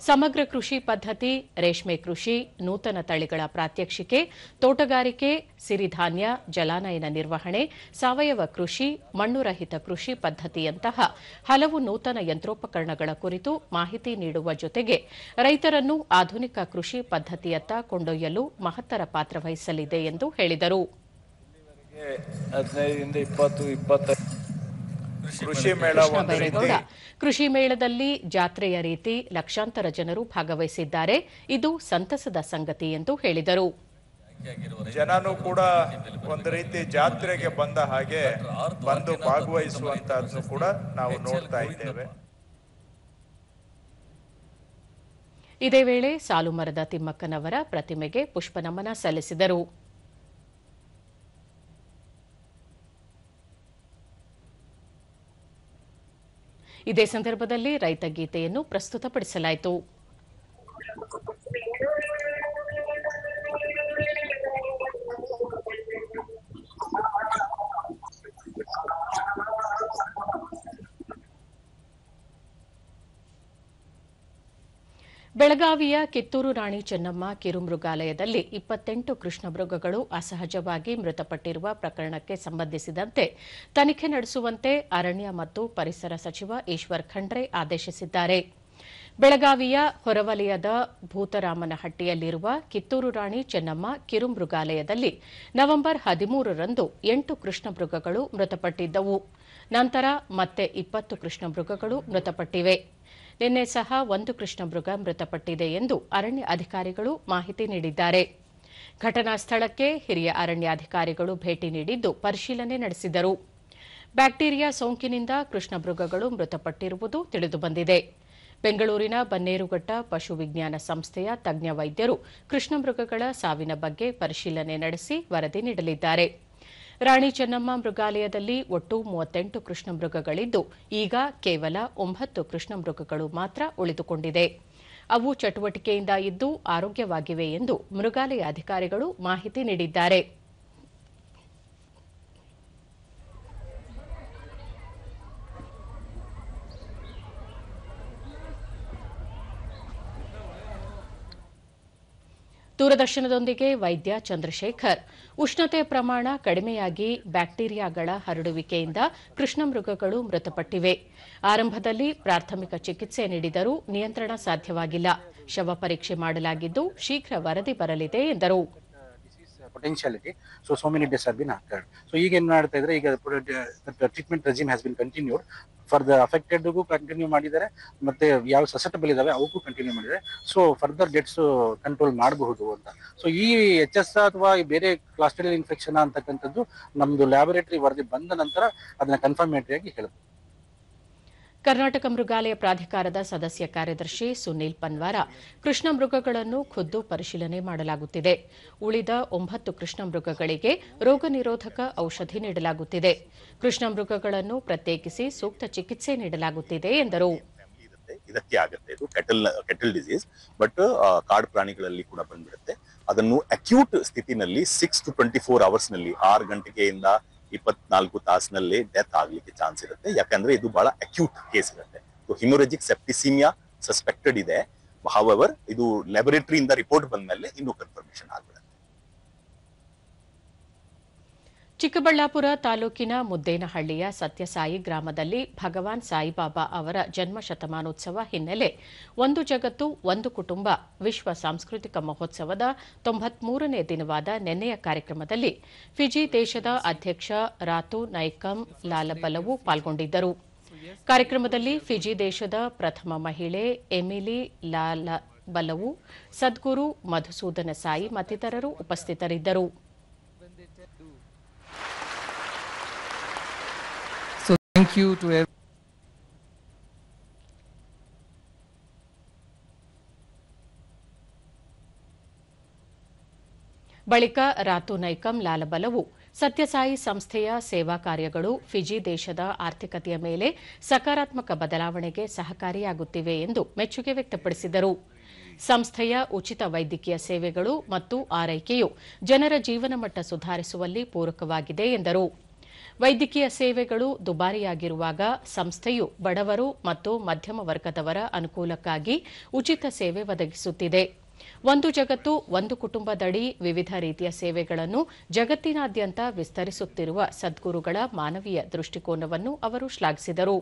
ಸಮಗ್ರ ಕೃಷಿ ಪದ್ಧತಿ, ರೇಷ್ಮೆ ಕೃಷಿ, ನೂತನ ತಳಿಗಳ ಪ್ರಾತ್ಯಕ್ಷಿಕೆ, ತೋಟಗಾರಿಕೆ, ಸಿರಿಧಾನ್ಯ, ಜಲಾನಯನ ನಿರ್ವಹಣೆ, ಸಾವಯವ ಕೃಷಿ, ಮಣ್ಣುರಹಿತ ಕೃಷಿ ಪದ್ಧತಿಯಂತಹ ಹಲವು ನೂತನ ಯಂತ್ರೋಪಕರಣಗಳ ಕುರಿತು ಮಾಹಿತಿ ನೀಡುವ ಜೊತೆಗೆ ರೈತರನ್ನು ಆಧುನಿಕ ಕೃಷಿ ಪದ್ಧತಿಯತ್ತ ಕೊಂಡೊಯ್ಯಲು ಮಹತ್ತರ ಪಾತ್ರ ವಹಿಸಲಿದೆ ಎಂದು ಹೇಳಿದರು. ಕೃಷ್ಣ ಬೈರೇಗೌಡ, ಕೃಷಿ ಮೇಳದಲ್ಲಿ ಜಾತ್ರೆಯ ರೀತಿ ಲಕ್ಷಾಂತರ ಜನರು ಭಾಗವಹಿಸಿದ್ದಾರೆ. ಇದು ಸಂತಸದ ಸಂಗತಿ ಎಂದು ಹೇಳಿದರು. ಜನನು ಕೂಡ ಒಂದು ರೀತಿ ಜಾತ್ರೆಗೆ ಬಂದ ಹಾಗೆ ಬಂದು ಭಾಗವಹಿಸುವಂತಹದ್ದು ಕೂಡ ನಾವು ನೋಡ್ತಾ ಇದ್ದೇವೆ. ಇದೇ ವೇಳೆ ಸಾಲುಮರದ ತಿಮ್ಮಕ್ಕನವರ ಪ್ರತಿಮೆಗೆ ಪುಷ್ಪನಮನ ಸಲ್ಲಿಸಿದರು. ಇದೇ ಸಂದರ್ಭದಲ್ಲಿ ರೈತ ಗೀತೆಯನ್ನು ಪ್ರಸ್ತುತಪಡಿಸಲಾಯಿತು. ಬೆಳಗಾವಿಯ ಕಿತ್ತೂರು ರಾಣಿ ಚೆನ್ನಮ್ಮ ಕಿರುಮೃಗಾಲಯದಲ್ಲಿ 28 ಕೃಷ್ಣಮೃಗಗಳು ಅಸಹಜವಾಗಿ ಮೃತಪಟ್ಟಿರುವ ಪ್ರಕರಣಕ್ಕೆ ಸಂಬಂಧಿಸಿದಂತೆ ತನಿಖೆ ನಡೆಸುವಂತೆ ಅರಣ್ಯ ಮತ್ತು ಪರಿಸರ ಸಚಿವ ಈಶ್ವರ್ ಖಂಡ್ರೆ ಆದೇಶಿಸಿದ್ದಾರೆ. ಬೆಳಗಾವಿಯ ಹೊರವಲಯದ ಭೂತರಾಮನಹಟ್ಟಿಯಲ್ಲಿರುವ ಕಿತ್ತೂರು ರಾಣಿ ಚೆನ್ನಮ್ಮ ಕಿರುಮೃಗಾಲಯದಲ್ಲಿ ನವೆಂಬರ್ 13ರಂದು 8 ಕೃಷ್ಣಮೃಗಗಳು ಮೃತಪಟ್ಟಿದ್ದವು. ನಂತರ ಮತ್ತೆ 20 ಕೃಷ್ಣಮೃಗಗಳು ಮೃತಪಟ್ಟಿವೆ. ನಿನ್ನೆ ಸಹ 1 ಕೃಷ್ಣಮೃಗ ಮೃತಪಟ್ಟಿದೆ ಎಂದು ಅರಣ್ಯ ಅಧಿಕಾರಿಗಳು ಮಾಹಿತಿ ನೀಡಿದ್ದಾರೆ. ಘಟನಾ ಸ್ಥಳಕ್ಕೆ ಹಿರಿಯ ಅರಣ್ಯಾಧಿಕಾರಿಗಳು ಭೇಟಿ ನೀಡಿದ್ದು ಪರಿಶೀಲನೆ ನಡೆಸಿದರು. ಬ್ಯಾಕ್ಟೀರಿಯಾ ಸೋಂಕಿನಿಂದ ಕೃಷ್ಣಮೃಗಗಳು ಮೃತಪಟ್ಟಿರುವುದು ತಿಳಿದುಬಂದಿದೆ. ಬೆಂಗಳೂರಿನ ಬನ್ನೇರುಘಟ್ಟ ಪಶು ವಿಜ್ಞಾನ ಸಂಸ್ಥೆಯ ತಜ್ಞ ವೈದ್ಯರು ಕೃಷ್ಣಮೃಗಗಳ ಸಾವಿನ ಬಗ್ಗೆ ಪರಿಶೀಲನೆ ನಡೆಸಿ ವರದಿ ನೀಡಲಿದ್ದಾರೆ. ರಾಣಿ ಚೆನ್ನಮ್ಮ ಮೃಗಾಲಯದಲ್ಲಿ ಒಟ್ಟು 38 ಕೃಷ್ಣಮೃಗಗಳಿದ್ದು, ಈಗ ಕೇವಲ 9 ಕೃಷ್ಣಮೃಗಗಳು ಮಾತ್ರ ಉಳಿದುಕೊಂಡಿದೆ. ಅವು ಚಟುವಟಿಕೆಯಿಂದ ಇದ್ದು ಆರೋಗ್ಯವಾಗಿವೆ ಎಂದು ಮೃಗಾಲಯ ಅಧಿಕಾರಿಗಳು ಮಾಹಿತಿ ನೀಡಿದ್ದಾರೆ. ದೂರದರ್ಶನದೊಂದಿಗೆ ವೈದ್ಯ ಚಂದ್ರಶೇಖರ್, ಉಷ್ಣತೆ ಪ್ರಮಾಣ ಕಡಿಮೆಯಾಗಿ ಬ್ಯಾಕ್ಟೀರಿಯಾಗಳ ಹರಡುವಿಕೆಯಿಂದ ಕೃಷ್ಣಮೃಗಗಳು ಮೃತಪಟ್ಟಿವೆ. ಆರಂಭದಲ್ಲಿ ಪ್ರಾಥಮಿಕ ಚಿಕಿತ್ಸೆ ನೀಡಿದರೂ ನಿಯಂತ್ರಣ ಸಾಧ್ಯವಾಗಿಲ್ಲ. ಶವ ಪರೀಕ್ಷೆ ಮಾಡಲಾಗಿದ್ದು ಶೀಘ್ರ ವರದಿ ಬರಲಿದೆ ಎಂದರು. potentiality, so many deaths have been occurred. So ಈಗ ಏನು ಮಾಡ್ತಾ ಇದ್ರೆ, ಈಗ treatment regime has been continued for the ಅಫೆಕ್ಟೆಡ್ಗೂ ಕಂಟಿನ್ಯೂ ಮಾಡಿದ್ದಾರೆ, ಮತ್ತೆ ಯಾವ ಸಸೆಪ್ಟಬಲ್ ಇದಾವೆ ಅವಕ್ಕೂ ಕಂಟಿನ್ಯೂ ಮಾಡಿದ್ದಾರೆ. ಸೊ ಫರ್ದರ್ ಡೆತ್ಸ್ ಕಂಟ್ರೋಲ್ ಮಾಡಬಹುದು ಅಂತ. ಸೊ ಈ HS ಅಥವಾ ಬೇರೆ ಕ್ಲಾಸ್ಟ್ರಿಡಿಯಲ್ ಇನ್ಫೆಕ್ಷನ್ ಅಂತಕ್ಕಂಥದ್ದು ನಮ್ದು ಲ್ಯಾಬೊರೇಟರಿ ವರದಿ ಬಂದ ನಂತರ ಅದನ್ನ ಕನ್ಫರ್ಮೇಟರಿ ಆಗಿ ಹೇಳುತ್ತೆ. ಕರ್ನಾಟಕ ಮೃಗಾಲಯ ಪ್ರಾಧಿಕಾರದ ಸದಸ್ಯ ಕಾರ್ಯದರ್ಶಿ ಸುನೀಲ್ ಪನ್ವಾರ, ಕೃಷ್ಣಮೃಗಗಳನ್ನು ಖುದ್ದು ಪರಿಶೀಲನೆ ಮಾಡಲಾಗುತ್ತಿದೆ. ಉಳಿದ 9 ಕೃಷ್ಣಮೃಗಗಳಿಗೆ ರೋಗ ನಿರೋಧಕ ಔಷಧಿ ನೀಡಲಾಗುತ್ತಿದೆ. ಕೃಷ್ಣಮೃಗಗಳನ್ನು ಪ್ರತ್ಯೇಕಿಸಿ ಸೂಕ್ತ ಚಿಕಿತ್ಸೆ ನೀಡಲಾಗುತ್ತಿದೆ ಎಂದರು. ಇದಕ್ಕೆ ಆಗುತ್ತೆ, ಇದು ಕೆಟಲ್ ಡಿಸೀಸ್, ಬಟ್ ಕಾಡು ಪ್ರಾಣಿಗಳಲ್ಲಿ ಕೂಡ ಬಂದ್ಬಿಡುತ್ತೆ. ಅದನ್ನು ಅಕ್ಯೂಟ್ ಸ್ಥಿತಿನಲ್ಲಿ 6 to 24 hours ನಲ್ಲಿ 6 ಗಂಟೆಯಿಂದ 24 ತಾಸಿನಲ್ಲಿ ಡೆತ್ ಆಗ್ಲಿಕ್ಕೆ ಚಾನ್ಸ್ ಇರುತ್ತೆ. ಯಾಕಂದ್ರೆ ಇದು ಬಹಳ ಅಕ್ಯೂಟ್ ಕೇಸ್ ಇರುತ್ತೆ. ಹಿಮೊರೆಜಿಕ್ ಸೆಪ್ಟಿಸಿಮಿಯಾ ಸಸ್ಪೆಕ್ಟೆಡ್ ಇದೆ. ಹೌಎವರ್ ಇದು ಲ್ಯಾಬೊರೇಟರಿಯಿಂದ ರಿಪೋರ್ಟ್ ಬಂದ್ಮೇಲೆ ಇನ್ನೂ ಕನ್ಫರ್ಮೇಷನ್ ಆಗ್ಬಿಡುತ್ತೆ. ಚಿಕ್ಕಬಳ್ಳಾಪುರ ತಾಲೂಕಿನ ಮುದ್ದೇನಹಳ್ಳಿಯ ಸತ್ಯಸಾಯಿ ಗ್ರಾಮದಲ್ಲಿ ಭಗವಾನ್ ಸಾಯಿಬಾಬಾ ಅವರ ಜನ್ಮ ಶತಮಾನೋತ್ಸವ ಹಿನ್ನೆಲೆ ಒಂದು ಜಗತ್ತು ಒಂದು ಕುಟುಂಬ ವಿಶ್ವ ಸಾಂಸ್ಕೃತಿಕ ಮಹೋತ್ಸವದ 93ನೇ ದಿನವಾದ ನಿನ್ನೆಯ ಕಾರ್ಯಕ್ರಮದಲ್ಲಿ ಫಿಜಿ ದೇಶದ ಅಧ್ಯಕ್ಷ ರಾತು ನೈಕಮ್ ಲಾಲಬಲವು ಪಾಲ್ಗೊಂಡಿದ್ದರು. ಕಾರ್ಯಕ್ರಮದಲ್ಲಿ ಫಿಜಿ ದೇಶದ ಪ್ರಥಮ ಮಹಿಳೆ ಎಮಿಲಿ ಲಾಲಬಲವು, ಸದ್ಗುರು ಮಧುಸೂದನ ಸಾಯಿ ಮತ್ತಿತರರು ಉಪಸ್ಥಿತರಿದ್ದರು. Thank you to everyone. ಬಳಿಕ ರಾತು ನೈಕಮ್ ಲಾಲಬಲವು ಸತ್ಯಸಾಯಿ ಸಂಸ್ಥೆಯ ಸೇವಾ ಕಾರ್ಯಗಳು ಫಿಜಿ ದೇಶದ ಆರ್ಥಿಕತೆಯ ಮೇಲೆ ಸಕಾರಾತ್ಮಕ ಬದಲಾವಣೆಗೆ ಸಹಕಾರಿಯಾಗುತ್ತಿವೆ ಎಂದು ಮೆಚ್ಚುಗೆ ವ್ಯಕ್ತಪಡಿಸಿದರು. ಸಂಸ್ಥೆಯ ಉಚಿತ ವೈದ್ಯಕೀಯ ಸೇವೆಗಳು ಮತ್ತು ಆರೈಕೆಯು ಜನರ ಜೀವನ ಮಟ್ಟ ಸುಧಾರಿಸುವಲ್ಲಿ ಪೂರಕವಾಗಿದೆ ಎಂದರು. ವೈದ್ಯಕೀಯ ಸೇವೆಗಳು ದುಬಾರಿಯಾಗಿರುವಾಗ ಸಂಸ್ಥೆಯು ಬಡವರು ಮತ್ತು ಮಧ್ಯಮ ವರ್ಗದವರ ಅನುಕೂಲಕ್ಕಾಗಿ ಉಚಿತ ಸೇವೆ ಒದಗಿಸುತ್ತಿದೆ. ಒಂದು ಜಗತ್ತು ಒಂದು ಕುಟುಂಬದಡಿ ವಿವಿಧ ರೀತಿಯ ಸೇವೆಗಳನ್ನು ಜಗತ್ತಿನಾದ್ಯಂತ ವಿಸ್ತರಿಸುತ್ತಿರುವ ಸದ್ಗುರುಗಳ ಮಾನವೀಯ ದೃಷ್ಟಿಕೋನವನ್ನು ಅವರು ಶ್ಲಾಘಿಸಿದರು.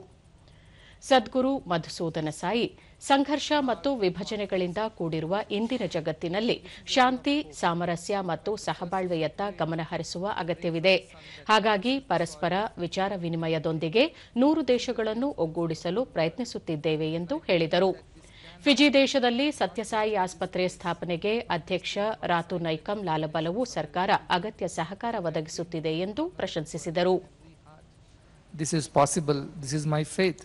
ಸದ್ಗುರು ಮಧುಸೂದನ ಸಾಯಿ, ಸಂಘರ್ಷ ಮತ್ತು ವಿಭಜನೆಗಳಿಂದ ಕೂಡಿರುವ ಇಂದಿನ ಜಗತ್ತಿನಲ್ಲಿ ಶಾಂತಿ, ಸಾಮರಸ್ಯ ಮತ್ತು ಸಹಬಾಳ್ವೆಯತ್ತ ಗಮನಹರಿಸುವ ಅಗತ್ಯವಿದೆ. ಹಾಗಾಗಿ ಪರಸ್ಪರ ವಿಚಾರ ವಿನಿಮಯದೊಂದಿಗೆ 100 ದೇಶಗಳನ್ನು ಒಗ್ಗೂಡಿಸಲು ಪ್ರಯತ್ನಿಸುತ್ತಿದ್ದೇವೆ ಎಂದು ಹೇಳಿದರು. ಫಿಜಿ ದೇಶದಲ್ಲಿ ಸತ್ಯಸಾಯಿ ಆಸ್ಪತ್ರೆ ಸ್ಥಾಪನೆಗೆ ಅಧ್ಯಕ್ಷ ರಾತು ನೈಕಮ್ ಲಾಲಬಲವು ಸರ್ಕಾರ ಅಗತ್ಯ ಸಹಕಾರ ಒದಗಿಸುತ್ತಿದೆ ಎಂದು ಪ್ರಶಂಸಿಸಿದರು. This is possible. This is my faith.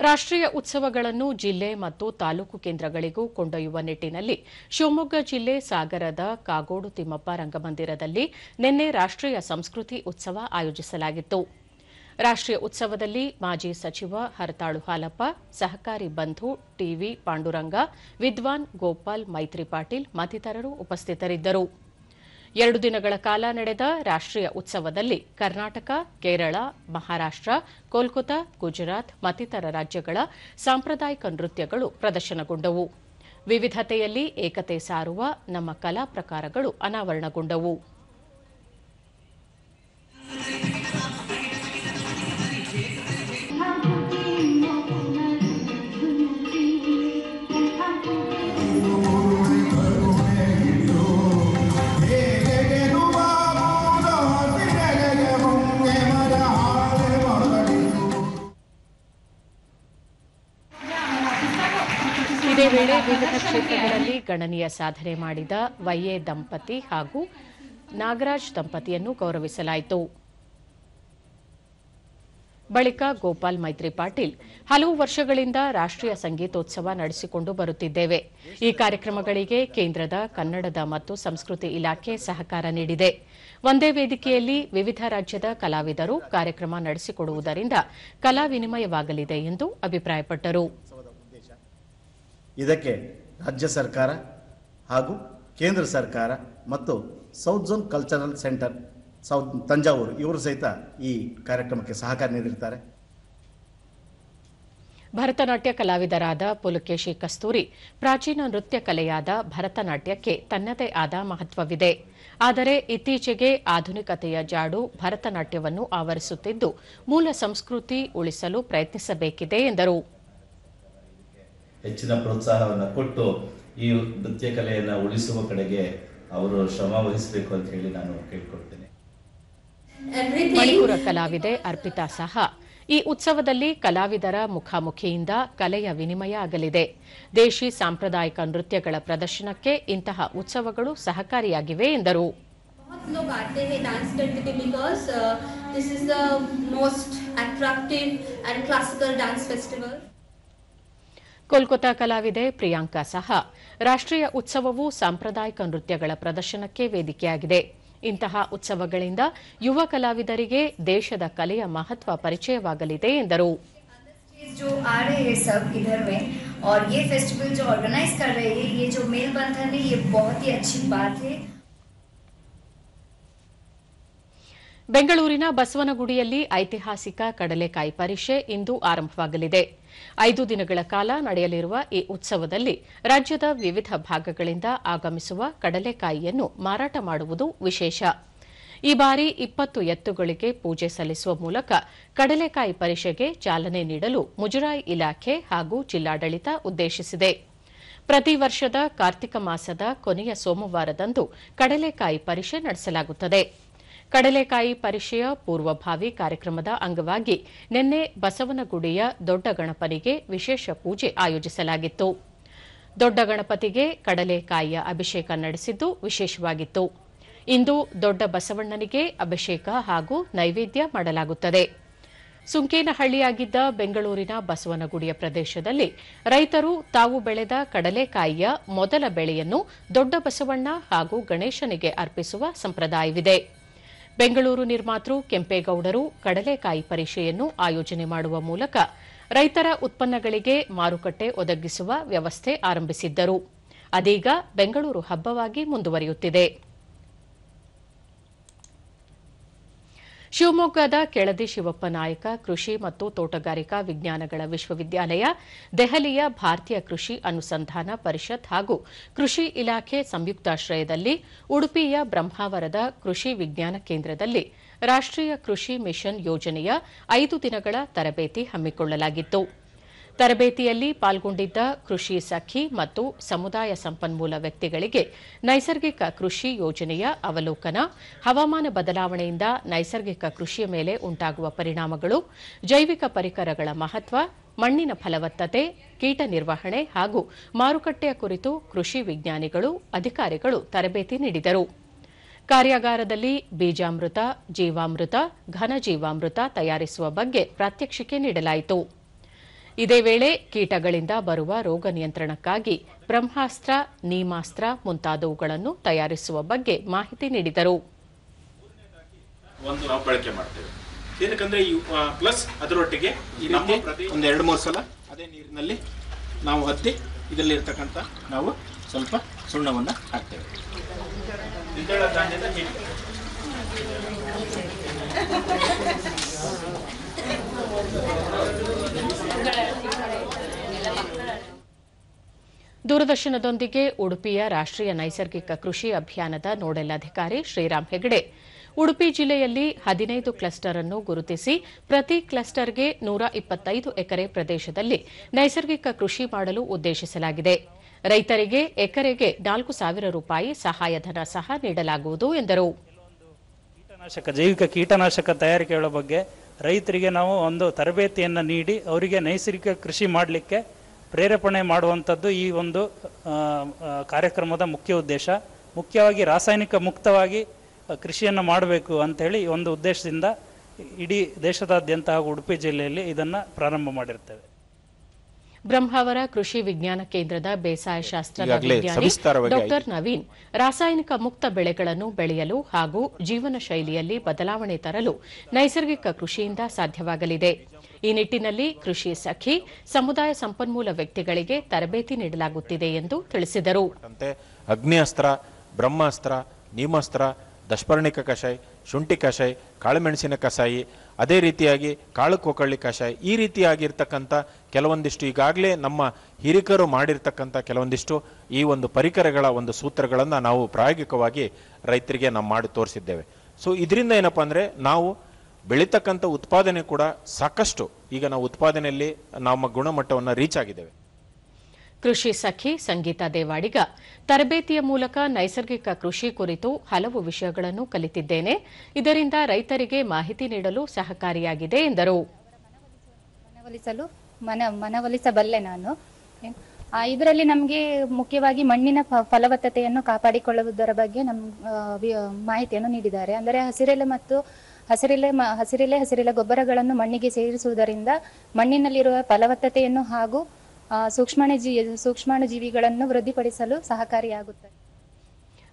ರಾಷ್ಟ್ರೀಯ ಉತ್ಸವಗಳನ್ನು ಜಿಲ್ಲೆ ಮತ್ತು ತಾಲೂಕು ಕೇಂದ್ರಗಳಿಗೂ ಕೊಂಡೊಯ್ಯುವ ನಿಟ್ಟಿನಲ್ಲಿ ಶಿವಮೊಗ್ಗ ಜಿಲ್ಲೆ ಸಾಗರದ ಕಾಗೋಡು ತಿಮ್ಮಪ್ಪ ರಂಗಮಂದಿರದಲ್ಲಿ ನಿನ್ನೆ ರಾಷ್ಟ್ರೀಯ ಸಂಸ್ಕೃತಿ ಉತ್ಸವ ಆಯೋಜಿಸಲಾಗಿತ್ತು. ರಾಷ್ಟ್ರೀಯ ಉತ್ಸವದಲ್ಲಿ ಮಾಜಿ ಸಚಿವ ಹರತಾಳು ಹಾಲಪ್ಪ, ಸಹಕಾರಿ ಬಂಧು ಟಿವಿ ಪಾಂಡುರಂಗ, ವಿದ್ವಾನ್ ಗೋಪಾಲ್ ಮೈತ್ರಿ ಪಾಟೀಲ್ ಮತ್ತಿತರರು ಉಪಸ್ಥಿತರಿದ್ದರು. 2 ದಿನಗಳ ಕಾಲ ನಡೆದ ರಾಷ್ಟ್ರೀಯ ಉತ್ಸವದಲ್ಲಿ ಕರ್ನಾಟಕ, ಕೇರಳ, ಮಹಾರಾಷ್ಟ್ರ, ಕೋಲ್ಕತಾ, ಗುಜರಾತ್ ಮತ್ತಿತರ ರಾಜ್ಯಗಳ ಸಾಂಪ್ರದಾಯಿಕ ನೃತ್ಯಗಳು ಪ್ರದರ್ಶನಗೊಂಡವು. ವಿವಿಧತೆಯಲ್ಲಿ ಏಕತೆ ಸಾರುವ ನಮ್ಮ ಕಲಾ ಪ್ರಕಾರಗಳು ಅನಾವರಣಗೊಂಡವು. ಇದೇ ವೇಳೆ ವಿವಿಧ ಕ್ಷೇತ್ರಗಳಲ್ಲಿ ಗಣನೀಯ ಸಾಧನೆ ಮಾಡಿದ ವೈಎ ದಂಪತಿ ಹಾಗೂ ನಾಗರಾಜ್ ದಂಪತಿಯನ್ನು ಗೌರವಿಸಲಾಯಿತು. ಬಳಿಕ ಗೋಪಾಲ್ ಮೈತ್ರಿ ಪಾಟೀಲ್, ಹಲವು ವರ್ಷಗಳಿಂದ ರಾಷ್ಟ್ರೀಯ ಸಂಗೀತೋತ್ಸವ ನಡೆಸಿಕೊಂಡು ಬರುತ್ತಿದ್ದೇವೆ. ಈ ಕಾರ್ಯಕ್ರಮಗಳಿಗೆ ಕೇಂದ್ರದ ಕನ್ನಡದ ಮತ್ತು ಸಂಸ್ಕೃತಿ ಇಲಾಖೆ ಸಹಕಾರ ನೀಡಿದೆ. ಒಂದೇ ವೇದಿಕೆಯಲ್ಲಿ ವಿವಿಧ ರಾಜ್ಯದ ಕಲಾವಿದರು ಕಾರ್ಯಕ್ರಮ ನಡೆಸಿಕೊಡುವುದರಿಂದ ಕಲಾ ವಿನಿಮಯವಾಗಲಿದೆ ಎಂದು ಅಭಿಪ್ರಾಯಪಟ್ಟರು. ಇದಕ್ಕೆ ರಾಜ್ಯ ಸರ್ಕಾರ ಹಾಗೂ ಕೇಂದ್ರ ಸರ್ಕಾರ ಮತ್ತು south zone cultural centre Thanjavur ಇವರು ಸಹಿತ ಈ ಕಾರ್ಯಕ್ರಮಕ್ಕೆ ಸಹಕಾರ ನೀಡಿರುತ್ತಾರೆ. ಭರತನಾಟ್ಯ ಕಲಾವಿದರಾದ ಪುಲಕೇಶಿ ಕಸ್ತೂರಿ, ಪ್ರಾಚೀನ ನೃತ್ಯ ಕಲೆಯಾದ ಭರತನಾಟ್ಯಕ್ಕೆ ತನ್ನದೇ ಆದ ಮಹತ್ವವಿದೆ. ಆದರೆ ಇತ್ತೀಚೆಗೆ ಆಧುನಿಕತೆಯ ಜಾಡು ಭರತನಾಟ್ಯವನ್ನು ಆವರಿಸುತ್ತಿದ್ದು, ಮೂಲ ಸಂಸ್ಕೃತಿ ಉಳಿಸಲು ಪ್ರಯತ್ನಿಸಬೇಕಿದೆ ಎಂದರು. ಹೆಚ್ಚಿನ ಪ್ರೋತ್ಸಾಹವನ್ನು ಕೊಟ್ಟು ಈ ನೃತ್ಯ ಕಲೆಯನ್ನು ಉಳಿಸುವ ಕಡೆಗೆ ಅವರು ಶ್ರಮ ವಹಿಸಬೇಕು ಅಂತ ಹೇಳಿ ನಾನು ಕೇಳ್ಕೊಳ್ತೇನೆ. ಮಣಿಪುರ ಕಲಾವಿದೆ ಅರ್ಪಿತಾ ಸಹ, ಈ ಉತ್ಸವದಲ್ಲಿ ಕಲಾವಿದರ ಮುಖಾಮುಖಿಯಿಂದ ಕಲೆಯ ವಿನಿಮಯ ಆಗಲಿದೆ. ದೇಶಿ ಸಾಂಪ್ರದಾಯಿಕ ನೃತ್ಯಗಳ ಪ್ರದರ್ಶನಕ್ಕೆ ಇಂತಹ ಉತ್ಸವಗಳು ಸಹಕಾರಿಯಾಗಿವೆ ಎಂದರು. ಕೋಲ್ಕತಾ ಕಲಾವಿದೆ ಪ್ರಿಯಾಂಕಾ ಸಹ, ರಾಷ್ಟ್ರೀಯ ಉತ್ಸವವು ಸಾಂಪ್ರದಾಯಿಕ ನೃತ್ಯಗಳ ಪ್ರದರ್ಶನಕ್ಕೆ ವೇದಿಕೆಯಾಗಿದೆ. ಇಂತಹ ಉತ್ಸವಗಳಿಂದ ಯುವ ಕಲಾವಿದರಿಗೆ ದೇಶದ ಕಲೆಯ ಮಹತ್ವ ಪರಿಚಯವಾಗಲಿದೆ ಎಂದರು. जो आ रहे हैं सब इधर में और ये फेस्टिवल जो ऑर्गेनाइज कर रहे हैं, ये जो मेल बंधन है, ये बहुत ही अच्छी बात है. ಬೆಂಗಳೂರಿನ ಬಸವನಗುಡಿಯಲ್ಲಿ ಐತಿಹಾಸಿಕ ಕಡಲೆಕಾಯಿ ಪರಿಷೆ ಇಂದು ಆರಂಭವಾಗಲಿದೆ. 5 ದಿನಗಳ ಕಾಲ ನಡೆಯಲಿರುವ ಈ ಉತ್ಸವದಲ್ಲಿ ರಾಜ್ಯದ ವಿವಿಧ ಭಾಗಗಳಿಂದ ಆಗಮಿಸುವ ಕಡಲೆಕಾಯಿಯನ್ನು ಮಾರಾಟ ಮಾಡುವುದು ವಿಶೇಷ. ಈ ಬಾರಿ 20 ಎತ್ತುಗಳಿಗೆ ಪೂಜೆ ಸಲ್ಲಿಸುವ ಮೂಲಕ ಕಡಲೆಕಾಯಿ ಪರಿಷೆಗೆ ಚಾಲನೆ ನೀಡಲು ಮುಜರಾಯಿ ಇಲಾಖೆ ಹಾಗೂ ಜಿಲ್ಲಾಡಳಿತ ಉದ್ದೇಶಿಸಿದೆ. ಪ್ರತಿ ವರ್ಷದ ಕಾರ್ತಿಕ ಮಾಸದ ಕೊನೆಯ ಸೋಮವಾರದಂದು ಕಡಲೆಕಾಯಿ ಪರಿಷೆ ನಡೆಸಲಾಗುತ್ತದೆ. ಕಡಲೆಕಾಯಿ ಪರಿಷೆಯ ಪೂರ್ವಭಾವಿ ಕಾರ್ಯಕ್ರಮದ ಅಂಗವಾಗಿ ನಿನ್ನೆ ಬಸವನಗುಡಿಯ ದೊಡ್ಡ ಗಣಪನಿಗೆ ವಿಶೇಷ ಪೂಜೆ ಆಯೋಜಿಸಲಾಗಿತ್ತು. ದೊಡ್ಡ ಗಣಪತಿಗೆ ಕಡಲೆಕಾಯಿಯ ಅಭಿಷೇಕ ನಡೆಸಿದ್ದು ವಿಶೇಷವಾಗಿತ್ತು. ಇಂದು ದೊಡ್ಡ ಬಸವಣ್ಣನಿಗೆ ಅಭಿಷೇಕ ಹಾಗೂ ನೈವೇದ್ಯ ಮಾಡಲಾಗುತ್ತದೆ. ಸುಂಕೇನಹಳ್ಳಿಯಾಗಿದ್ದ ಬೆಂಗಳೂರಿನ ಬಸವನಗುಡಿಯ ಪ್ರದೇಶದಲ್ಲಿ ರೈತರು ತಾವು ಬೆಳೆದ ಕಡಲೆಕಾಯಿಯ ಮೊದಲ ಬೆಳೆಯನ್ನು ದೊಡ್ಡ ಬಸವಣ್ಣ ಹಾಗೂ ಗಣೇಶನಿಗೆ ಅರ್ಪಿಸುವ ಸಂಪ್ರದಾಯವಿದೆ. ಬೆಂಗಳೂರು ನಿರ್ಮಾತೃ ಕೆಂಪೇಗೌಡರು ಕಡಲೆಕಾಯಿ ಪರಿಷೆಯನ್ನು ಆಯೋಜನೆ ಮಾಡುವ ಮೂಲಕ ರೈತರ ಉತ್ಪನ್ನಗಳಿಗೆ ಮಾರುಕಟ್ಟೆ ಒದಗಿಸುವ ವ್ಯವಸ್ಥೆ ಆರಂಭಿಸಿದ್ದರು. ಅದೀಗ ಬೆಂಗಳೂರು ಹಬ್ಬವಾಗಿ ಮುಂದುವರಿಯುತ್ತಿದೆ. ಶಿವಮೊಗ್ಗದ ಕೆಳದಿ ಶಿವಪ್ಪ ನಾಯಕ ಕೃಷಿ ಮತ್ತು ತೋಟಗಾರಿಕಾ ವಿಜ್ಞಾನಗಳ ವಿಶ್ವವಿದ್ಯಾಲಯ, ದೆಹಲಿಯ ಭಾರತೀಯ ಕೃಷಿ ಅನುಸಂಧಾನ ಪರಿಷತ್ ಹಾಗೂ ಕೃಷಿ ಇಲಾಖೆ ಸಂಯುಕ್ತಾಶ್ರಯದಲ್ಲಿ ಉಡುಪಿಯ ಬ್ರಹ್ಮಾವರದ ಕೃಷಿ ವಿಜ್ಞಾನ ಕೇಂದ್ರದಲ್ಲಿ ರಾಷ್ಟ್ರೀಯ ಕೃಷಿ ಮಿಷನ್ ಯೋಜನೆಯ 5 ದಿನಗಳ ತರಬೇತಿ ಹಮ್ಮಿಕೊಳ್ಳಲಾಗಿತ್ತು. ತರಬೇತಿಯಲ್ಲಿ ಪಾಲ್ಗೊಂಡಿದ್ದ ಕೃಷಿ ಸಖಿ ಮತ್ತು ಸಮುದಾಯ ಸಂಪನ್ಮೂಲ ವ್ಯಕ್ತಿಗಳಿಗೆ ನೈಸರ್ಗಿಕ ಕೃಷಿ ಯೋಜನೆಯ ಅವಲೋಕನ, ಹವಾಮಾನ ಬದಲಾವಣೆಯಿಂದ ನೈಸರ್ಗಿಕ ಕೃಷಿಯ ಮೇಲೆ ಉಂಟಾಗುವ ಪರಿಣಾಮಗಳು, ಜೈವಿಕ ಪರಿಕರಗಳ ಮಹತ್ವ, ಮಣ್ಣಿನ ಫಲವತ್ತತೆ, ಕೀಟ ನಿರ್ವಹಣೆ ಹಾಗೂ ಮಾರುಕಟ್ಟೆಯ ಕುರಿತು ಕೃಷಿ ವಿಜ್ಞಾನಿಗಳು, ಅಧಿಕಾರಿಗಳು ತರಬೇತಿ ನೀಡಿದರು. ಕಾರ್ಯಾಗಾರದಲ್ಲಿ ಬೀಜಾಮೃತ, ಜೀವಾಮೃತ, ಘನಜೀವಾಮೃತ ತಯಾರಿಸುವ ಬಗ್ಗೆ ಪ್ರಾತ್ಯಕ್ಷಿಕೆ ನೀಡಲಾಯಿತು. ಇದೇ ವೇಳೆ ಕೀಟಗಳಿಂದ ಬರುವ ರೋಗ ನಿಯಂತ್ರಣಕ್ಕಾಗಿ ಬ್ರಹ್ಮಾಸ್ತ್ರ, ನೀಮಾಸ್ತ್ರ ಮುಂತಾದವುಗಳನ್ನು ತಯಾರಿಸುವ ಬಗ್ಗೆ ಮಾಹಿತಿ ನೀಡಿದರು. ಒಂದು ನಾವು ಬಳಕೆ ಮಾಡ್ತೇವೆ, ಏನಕ್ಕಂದ್ರೆ ಪ್ಲಸ್ ಅದರೊಟ್ಟಿಗೆ ಒಂದು 2-3 ಸಲ ಅದೇ ನೀರಿನಲ್ಲಿ ನಾವು ಹತ್ತಿ ಇದರಲ್ಲಿ ಇರ್ತಕ್ಕಂಥ ನಾವು ಸ್ವಲ್ಪ ಸುಣ್ಣವನ್ನು ಹಾಕ್ತೇವೆ. ದ್ವಿದಳ ಧಾನ್ಯದ ಹಿಟ್ಟು ದೂರದರ್ಶನದೊಂದಿಗೆ ಉಡುಪಿಯ ರಾಷ್ಟ್ರೀಯ ನೈಸರ್ಗಿಕ ಕೃಷಿ ಅಭಿಯಾನದ ನೋಡೆಲ್ ಅಧಿಕಾರಿ ಶ್ರೀರಾಮ್ ಹೆಗಡೆ, ಉಡುಪಿ ಜಿಲ್ಲೆಯಲ್ಲಿ 15 ಕ್ಲಸ್ಟರ್ ಅನ್ನು ಗುರುತಿಸಿ ಪ್ರತಿ ಕ್ಲಸ್ಟರ್ಗೆ 125 ಎಕರೆ ಪ್ರದೇಶದಲ್ಲಿ ನೈಸರ್ಗಿಕ ಕೃಷಿ ಮಾಡಲು ಉದ್ದೇಶಿಸಲಾಗಿದೆ. ರೈತರಿಗೆ ಎಕರೆಗೆ 4,000 ರೂಪಾಯಿ ಸಹಾಯಧನ ಸಹ ನೀಡಲಾಗುವುದು ಎಂದರು. ಜೈವಿಕ ಕೀಟನಾಶಕ ತಯಾರಿಕೆಗಳ ಬಗ್ಗೆ ರೈತರಿಗೆ ನಾವು ಒಂದು ತರಬೇತಿಯನ್ನು ನೀಡಿ ಅವರಿಗೆ ನೈಸರ್ಗಿಕ ಕೃಷಿ ಮಾಡಲಿಕ್ಕೆ ಪ್ರೇರೇಪಣೆ ಮಾಡುವಂಥದ್ದು ಈ ಒಂದು ಕಾರ್ಯಕ್ರಮದ ಮುಖ್ಯ ಉದ್ದೇಶ. ಮುಖ್ಯವಾಗಿ ರಾಸಾಯನಿಕ ಮುಕ್ತವಾಗಿ ಕೃಷಿಯನ್ನು ಮಾಡಬೇಕು ಅಂತೇಳಿ ಒಂದು ಉದ್ದೇಶದಿಂದ ಇಡೀ ದೇಶದಾದ್ಯಂತ ಹಾಗೂ ಉಡುಪಿ ಜಿಲ್ಲೆಯಲ್ಲಿ ಇದನ್ನು ಪ್ರಾರಂಭ ಮಾಡಿರ್ತೇವೆ. ಬ್ರಹ್ಮಾವರ ಕೃಷಿ ವಿಜ್ಞಾನ ಕೇಂದ್ರದ ಬೇಸಾಯ ಶಾಸ್ತ್ರದ ವಿಜ್ಞಾನಿ ಡಾಕ್ಟರ್ ನವೀನ್ ರಾಸಾಯನಿಕ ಮುಕ್ತ ಬೆಳೆಗಳನ್ನು ಬೆಳೆಯಲು ಹಾಗೂ ಜೀವನ ಶೈಲಿಯಲ್ಲಿ ಬದಲಾವಣೆ ತರಲು ನೈಸರ್ಗಿಕ ಕೃಷಿಯಿಂದ ಸಾಧ್ಯವಾಗಲಿದೆ. ಈ ನಿಟ್ಟಿನಲ್ಲಿ ಕೃಷಿ ಸಖಿ ಸಮುದಾಯ ಸಂಪನ್ಮೂಲ ವ್ಯಕ್ತಿಗಳಿಗೆ ತರಬೇತಿ ನೀಡಲಾಗುತ್ತಿದೆ ಎಂದು ತಿಳಿಸಿದರು. ಅಗ್ನಿ ಅಸ್ತ್ರ, ಬ್ರಹ್ಮಾಸ್ತ್ರ, ನೀಮಾಸ್ತ್ರ, ದಶಪರ್ಣಿಕ ಕಷಾಯ, ಶುಂಠಿ ಕಷಾಯ, ಕಾಳುಮೆಣಸಿನ ಕಷಾಯಿ, ಅದೇ ರೀತಿಯಾಗಿ ಕಾಳು ಕೋಕಳ್ಳಿ ಕಷಾಯ, ಈ ರೀತಿಯಾಗಿರ್ತಕ್ಕಂಥ ಕೆಲವೊಂದಿಷ್ಟು ಈಗಾಗಲೇ ನಮ್ಮ ಹಿರಿಕರು ಮಾಡಿರ್ತಕ್ಕಂಥ ಕೆಲವೊಂದಿಷ್ಟು ಈ ಒಂದು ಪರಿಕರಗಳ ಒಂದು ಸೂತ್ರಗಳನ್ನು ನಾವು ಪ್ರಾಯೋಗಿಕವಾಗಿ ರೈತರಿಗೆ ನಾವು ಮಾಡಿ ತೋರಿಸಿದ್ದೇವೆ. ಸೊ ಇದರಿಂದ ಏನಪ್ಪಾ ಅಂದರೆ ನಾವು ಬೆಳೀತಕ್ಕಂಥ ಉತ್ಪಾದನೆ ಕೂಡ ಸಾಕಷ್ಟು ಈಗ ನಾವು ಉತ್ಪಾದನೆಯಲ್ಲಿ ನಮ್ಮ ಗುಣಮಟ್ಟವನ್ನು ರೀಚ್ ಆಗಿದ್ದೇವೆ. ಕೃಷಿ ಸಖಿ ಸಂಗೀತಾ ದೇವಾಡಿಗ ತರಬೇತಿಯ ಮೂಲಕ ನೈಸರ್ಗಿಕ ಕೃಷಿ ಕುರಿತು ಹಲವು ವಿಷಯಗಳನ್ನು ಕಲಿತಿದ್ದೇನೆ. ಇದರಿಂದ ರೈತರಿಗೆ ಮಾಹಿತಿ ನೀಡಲು ಸಹಕಾರಿಯಾಗಿದೆ ಎಂದರು. ಮನವೊಲಿಸಬಲ್ಲೆ ನಾನು. ಇದರಲ್ಲಿ ನಮಗೆ ಮುಖ್ಯವಾಗಿ ಮಣ್ಣಿನ ಫಲವತ್ತತೆಯನ್ನು ಕಾಪಾಡಿಕೊಳ್ಳುವುದರ ಬಗ್ಗೆ ಮಾಹಿತಿಯನ್ನು ನೀಡಿದ್ದಾರೆ. ಅಂದರೆ ಹಸಿರೆಲೆ ಗೊಬ್ಬರಗಳನ್ನು ಮಣ್ಣಿಗೆ ಸೇರಿಸುವುದರಿಂದ ಮಣ್ಣಿನಲ್ಲಿರುವ ಫಲವತ್ತತೆಯನ್ನು ಹಾಗೂ ಸೂಕ್ಷ್ಮಾಣು ಜೀವಿಗಳನ್ನು ವೃದ್ಧಿಪಡಿಸಲು ಸಹಕಾರಿಯಾಗುತ್ತದೆ.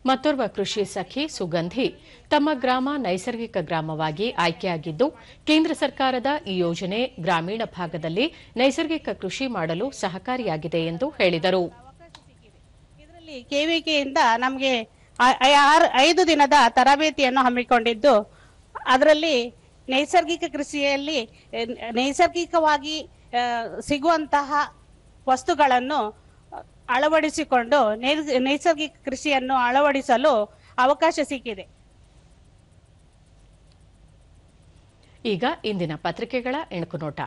ಮತ್ತೋರ್ವ ಕೃಷಿ ಸಖಿ ಸುಗಂಧಿ ತಮ್ಮ ಗ್ರಾಮ ನೈಸರ್ಗಿಕ ಗ್ರಾಮವಾಗಿ ಆಯ್ಕೆಯಾಗಿದ್ದು ಕೇಂದ್ರ ಸರ್ಕಾರದ ಈ ಯೋಜನೆ ಗ್ರಾಮೀಣ ಭಾಗದಲ್ಲಿ ನೈಸರ್ಗಿಕ ಕೃಷಿ ಮಾಡಲು ಸಹಕಾರಿಯಾಗಿದೆ ಎಂದು ಹೇಳಿದರು. ಇದರಲ್ಲಿ ಕೆವಿಕೆಯಿಂದ ನಮಗೆ 5 ದಿನದ ತರಬೇತಿಯನ್ನು ಹಮ್ಮಿಕೊಂಡಿದ್ದು ಅದರಲ್ಲಿ ನೈಸರ್ಗಿಕ ಕೃಷಿಯಲ್ಲಿ ನೈಸರ್ಗಿಕವಾಗಿ ಸಿಗುವಂತಹ ವಸ್ತುಗಳನ್ನು ಅಳವಡಿಸಿಕೊಂಡು ನೈಸರ್ಗಿಕ ಕೃಷಿಯನ್ನು ಅಳವಡಿಸಲು ಅವಕಾಶ ಸಿಕ್ಕಿದೆ. ಈಗ ಇಂದಿನ ಪತ್ರಿಕೆಗಳ ಎಣುಕುನೋಟ.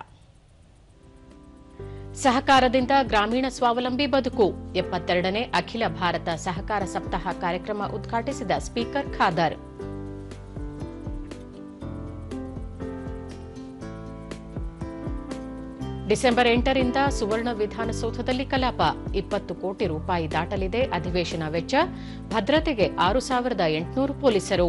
ಸಹಕಾರದಿಂದ ಗ್ರಾಮೀಣ ಸ್ವಾವಲಂಬಿ ಬದುಕು 72ನೇ ಅಖಿಲ ಭಾರತ ಸಹಕಾರ ಸಪ್ತಾಹ ಕಾರ್ಯಕ್ರಮ ಉದ್ಘಾಟಿಸಿದ ಸ್ಪೀಕರ್ ಖಾದರ್. ಡಿಸೆಂಬರ್ 8ರಿಂದ ಸುವರ್ಣ ವಿಧಾನಸೌಧದಲ್ಲಿ ಕಲಾಪ 20 ಕೋಟಿ ರೂಪಾಯಿ ದಾಟಲಿದೆ ಅಧಿವೇಶನ ವೆಚ್ಚ. ಭದ್ರತೆಗೆ 6,800 ಪೊಲೀಸರು.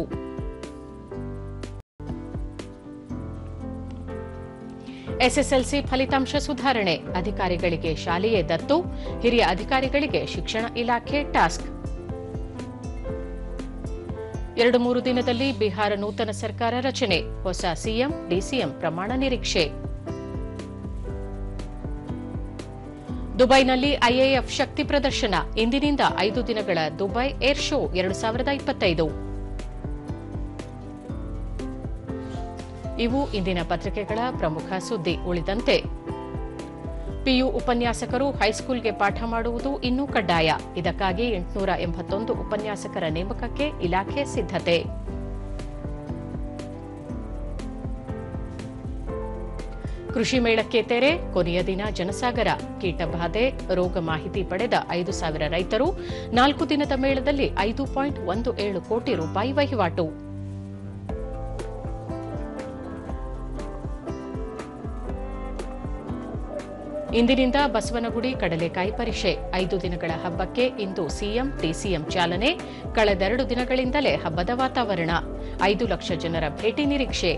ಎಸ್ಎಸ್ಎಲ್ಸಿ ಫಲಿತಾಂಶ ಸುಧಾರಣೆ, ಅಧಿಕಾರಿಗಳಿಗೆ ಶಾಲೆಯೇ ದತ್ತು, ಹಿರಿಯ ಅಧಿಕಾರಿಗಳಿಗೆ ಶಿಕ್ಷಣ ಇಲಾಖೆ ಟಾಸ್ಕ್. 2-3 ದಿನದಲ್ಲಿ ಬಿಹಾರ ನೂತನ ಸರ್ಕಾರ ರಚನೆ, ಹೊಸ ಸಿಎಂ ಡಿಸಿಎಂ ಪ್ರಮಾಣ ನಿರೀಕ್ಷೆ. ದುಬೈನಲ್ಲಿ ಐಎಎಫ್ ಶಕ್ತಿ ಪ್ರದರ್ಶನ, ಇಂದಿನಿಂದ 5 ದಿನಗಳ ದುಬೈ ಏರ್ ಶೋ 2025. ಇವು ಇಂದಿನ ಪತ್ರಿಕೆಗಳ ಪ್ರಮುಖ ಸುದ್ದಿ. ಉಳಿದಂತೆ ಪಿಯು ಉಪನ್ಯಾಸಕರು ಹೈಸ್ಕೂಲ್ಗೆ ಪಾಠ ಮಾಡುವುದು ಇನ್ನೂ ಕಡ್ಡಾಯ. ಇದಕ್ಕಾಗಿ 881 ಉಪನ್ಯಾಸಕರ ನೇಮಕಕ್ಕೆ ಇಲಾಖೆ ಸಿದ್ಧತೆ. ಕೃಷಿ ಮೇಳಕ್ಕೆ ತೆರೆ, ಕೊನೆಯ ದಿನ ಜನಸಾಗರ. ಕೀಟಬಾಧೆ, ರೋಗ ಮಾಹಿತಿ ಪಡೆದ 5,000 ರೈತರು. 4 ದಿನದ ಮೇಳದಲ್ಲಿ 5.17 ಕೋಟಿ ರೂಪಾಯಿ ವಹಿವಾಟು. ಇಂದಿನಿಂದ ಬಸವನಗುಡಿ ಕಡಲೆಕಾಯಿ ಪರೀಕ್ಷೆ. 5 ದಿನಗಳ ಹಬ್ಬಕ್ಕೆ ಇಂದು ಸಿಎಂ ಡಿಸಿಎಂ ಚಾಲನೆ. ಕಳೆದ 2 ದಿನಗಳಿಂದಲೇ ಹಬ್ಬದ ವಾತಾವರಣ. 5 ಲಕ್ಷ ಜನರ ಭೇಟಿ ನಿರೀಕ್ಷೆ.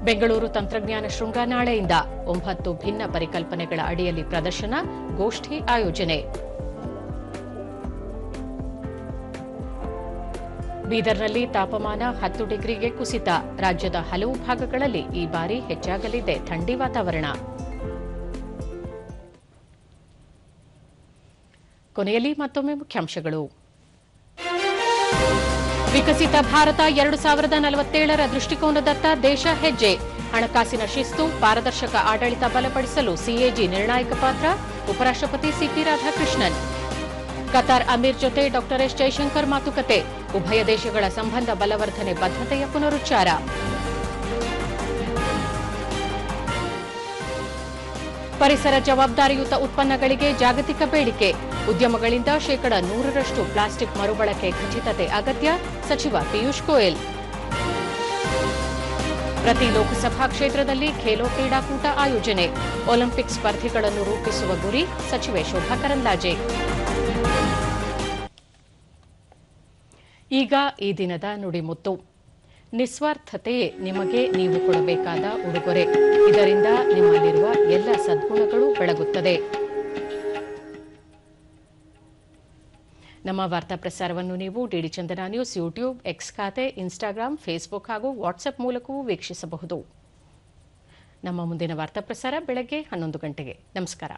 ಬೆಂಗಳೂರು ತಂತ್ರಜ್ಞಾನ ಶೃಂಗ ನಾಳೆಯಿಂದ 9 ಭಿನ್ನ ಪರಿಕಲ್ಪನೆಗಳ ಅಡಿಯಲ್ಲಿ ಪ್ರದರ್ಶನ, ಗೋಷ್ಠಿ ಆಯೋಜನೆ. ಬೀದರ್ನಲ್ಲಿ ತಾಪಮಾನ 10 ಡಿಗ್ರಿಗೆ ಕುಸಿತ. ರಾಜ್ಯದ ಹಲವು ಭಾಗಗಳಲ್ಲಿ ಈ ಬಾರಿ ಹೆಚ್ಚಾಗಲಿದೆ ಥಂಡಿ ವಾತಾವರಣ. ಕೊನೆಯಲ್ಲಿ ಮತ್ತೊಮ್ಮೆ ಮುಖ್ಯಾಂಶಗಳು. ವಿಕಸಿತ ಭಾರತ 2047ರ ದೃಷ್ಟಿಕೋನದತ್ತ ದೇಶ ಹೆಜ್ಜೆ. ಹಣಕಾಸಿನ ಶಿಸ್ತು, ಪಾರದರ್ಶಕ ಆಡಳಿತ ಬಲಪಡಿಸಲು ಸಿಎಜಿ ನಿರ್ಣಾಯಕ ಪಾತ್ರ. ಉಪರಾಷ್ಟ್ರಪತಿ ಸಿಪಿ ರಾಧಾಕೃಷ್ಣನ್. ಕತಾರ್ ಅಮೀರ್ ಜೊತೆ ಡಾಕ್ಟರ್ ಎಸ್ ಜೈಶಂಕರ್ ಮಾತುಕತೆ. ಉಭಯ ದೇಶಗಳ ಸಂಬಂಧ ಬಲವರ್ಧನೆ ಬದ್ಧತೆಯ ಪುನರುಚ್ಚಾರ. ಪರಿಸರ ಜವಾಬ್ದಾರಿಯುತ ಉತ್ಪನ್ನಗಳಿಗೆ ಜಾಗತಿಕ ಬೇಡಿಕೆ. ಉದ್ಯಮಗಳಿಂದ 100% ಪ್ಲಾಸ್ಟಿಕ್ ಮರುಬಳಕೆ ಖಚಿತತೆ ಅಗತ್ಯ. ಸಚಿವ ಪಿಯೂಷ್ ಗೋಯಲ್. ಪ್ರತಿ ಲೋಕಸಭಾ ಕ್ಷೇತ್ರದಲ್ಲಿ ಖೇಲೋ ಕ್ರೀಡಾಕೂಟ ಆಯೋಜನೆ, ಒಲಿಂಪಿಕ್ ಸ್ಪರ್ಧೆಗಳನ್ನು ರೂಪಿಸುವ ಗುರಿ ಸಚಿವೆ ಶೋಭಾ ಕರಂದ್ಲಾಜೆ. ಈಗ ಈ ದಿನದ ನುಡಿಮುತ್ತು. ನಿಸ್ವಾರ್ಥತೆಯೇ ನಿಮಗೆ ನೀವು ಕೊಡಬೇಕಾದ ಉಡುಗೊರೆ. ಇದರಿಂದ ನಿಮ್ಮಲ್ಲಿರುವ ಎಲ್ಲ ಸದ್ಗುಣಗಳು ಬೆಳಗುತ್ತದೆ. ನಮ್ಮ ವಾರ್ತಾ ಪ್ರಸಾರವನ್ನು ನೀವು ಡಿಡಿ ಚಂದನ ನ್ಯೂಸ್ ಯೂಟ್ಯೂಬ್, ಎಕ್ಸ್ ಖಾತೆ, ಇನ್ಸ್ಟಾಗ್ರಾಂ, ಫೇಸ್ಬುಕ್ ಹಾಗೂ ವಾಟ್ಸ್ಆಪ್ ಮೂಲಕವೂ ವೀಕ್ಷಿಸಬಹುದು. ನಮ್ಮ ಮುಂದಿನ ವಾರ್ತಾ ಪ್ರಸಾರ ಬೆಳಗ್ಗೆ 11 ಗಂಟೆಗೆ. ನಮಸ್ಕಾರ.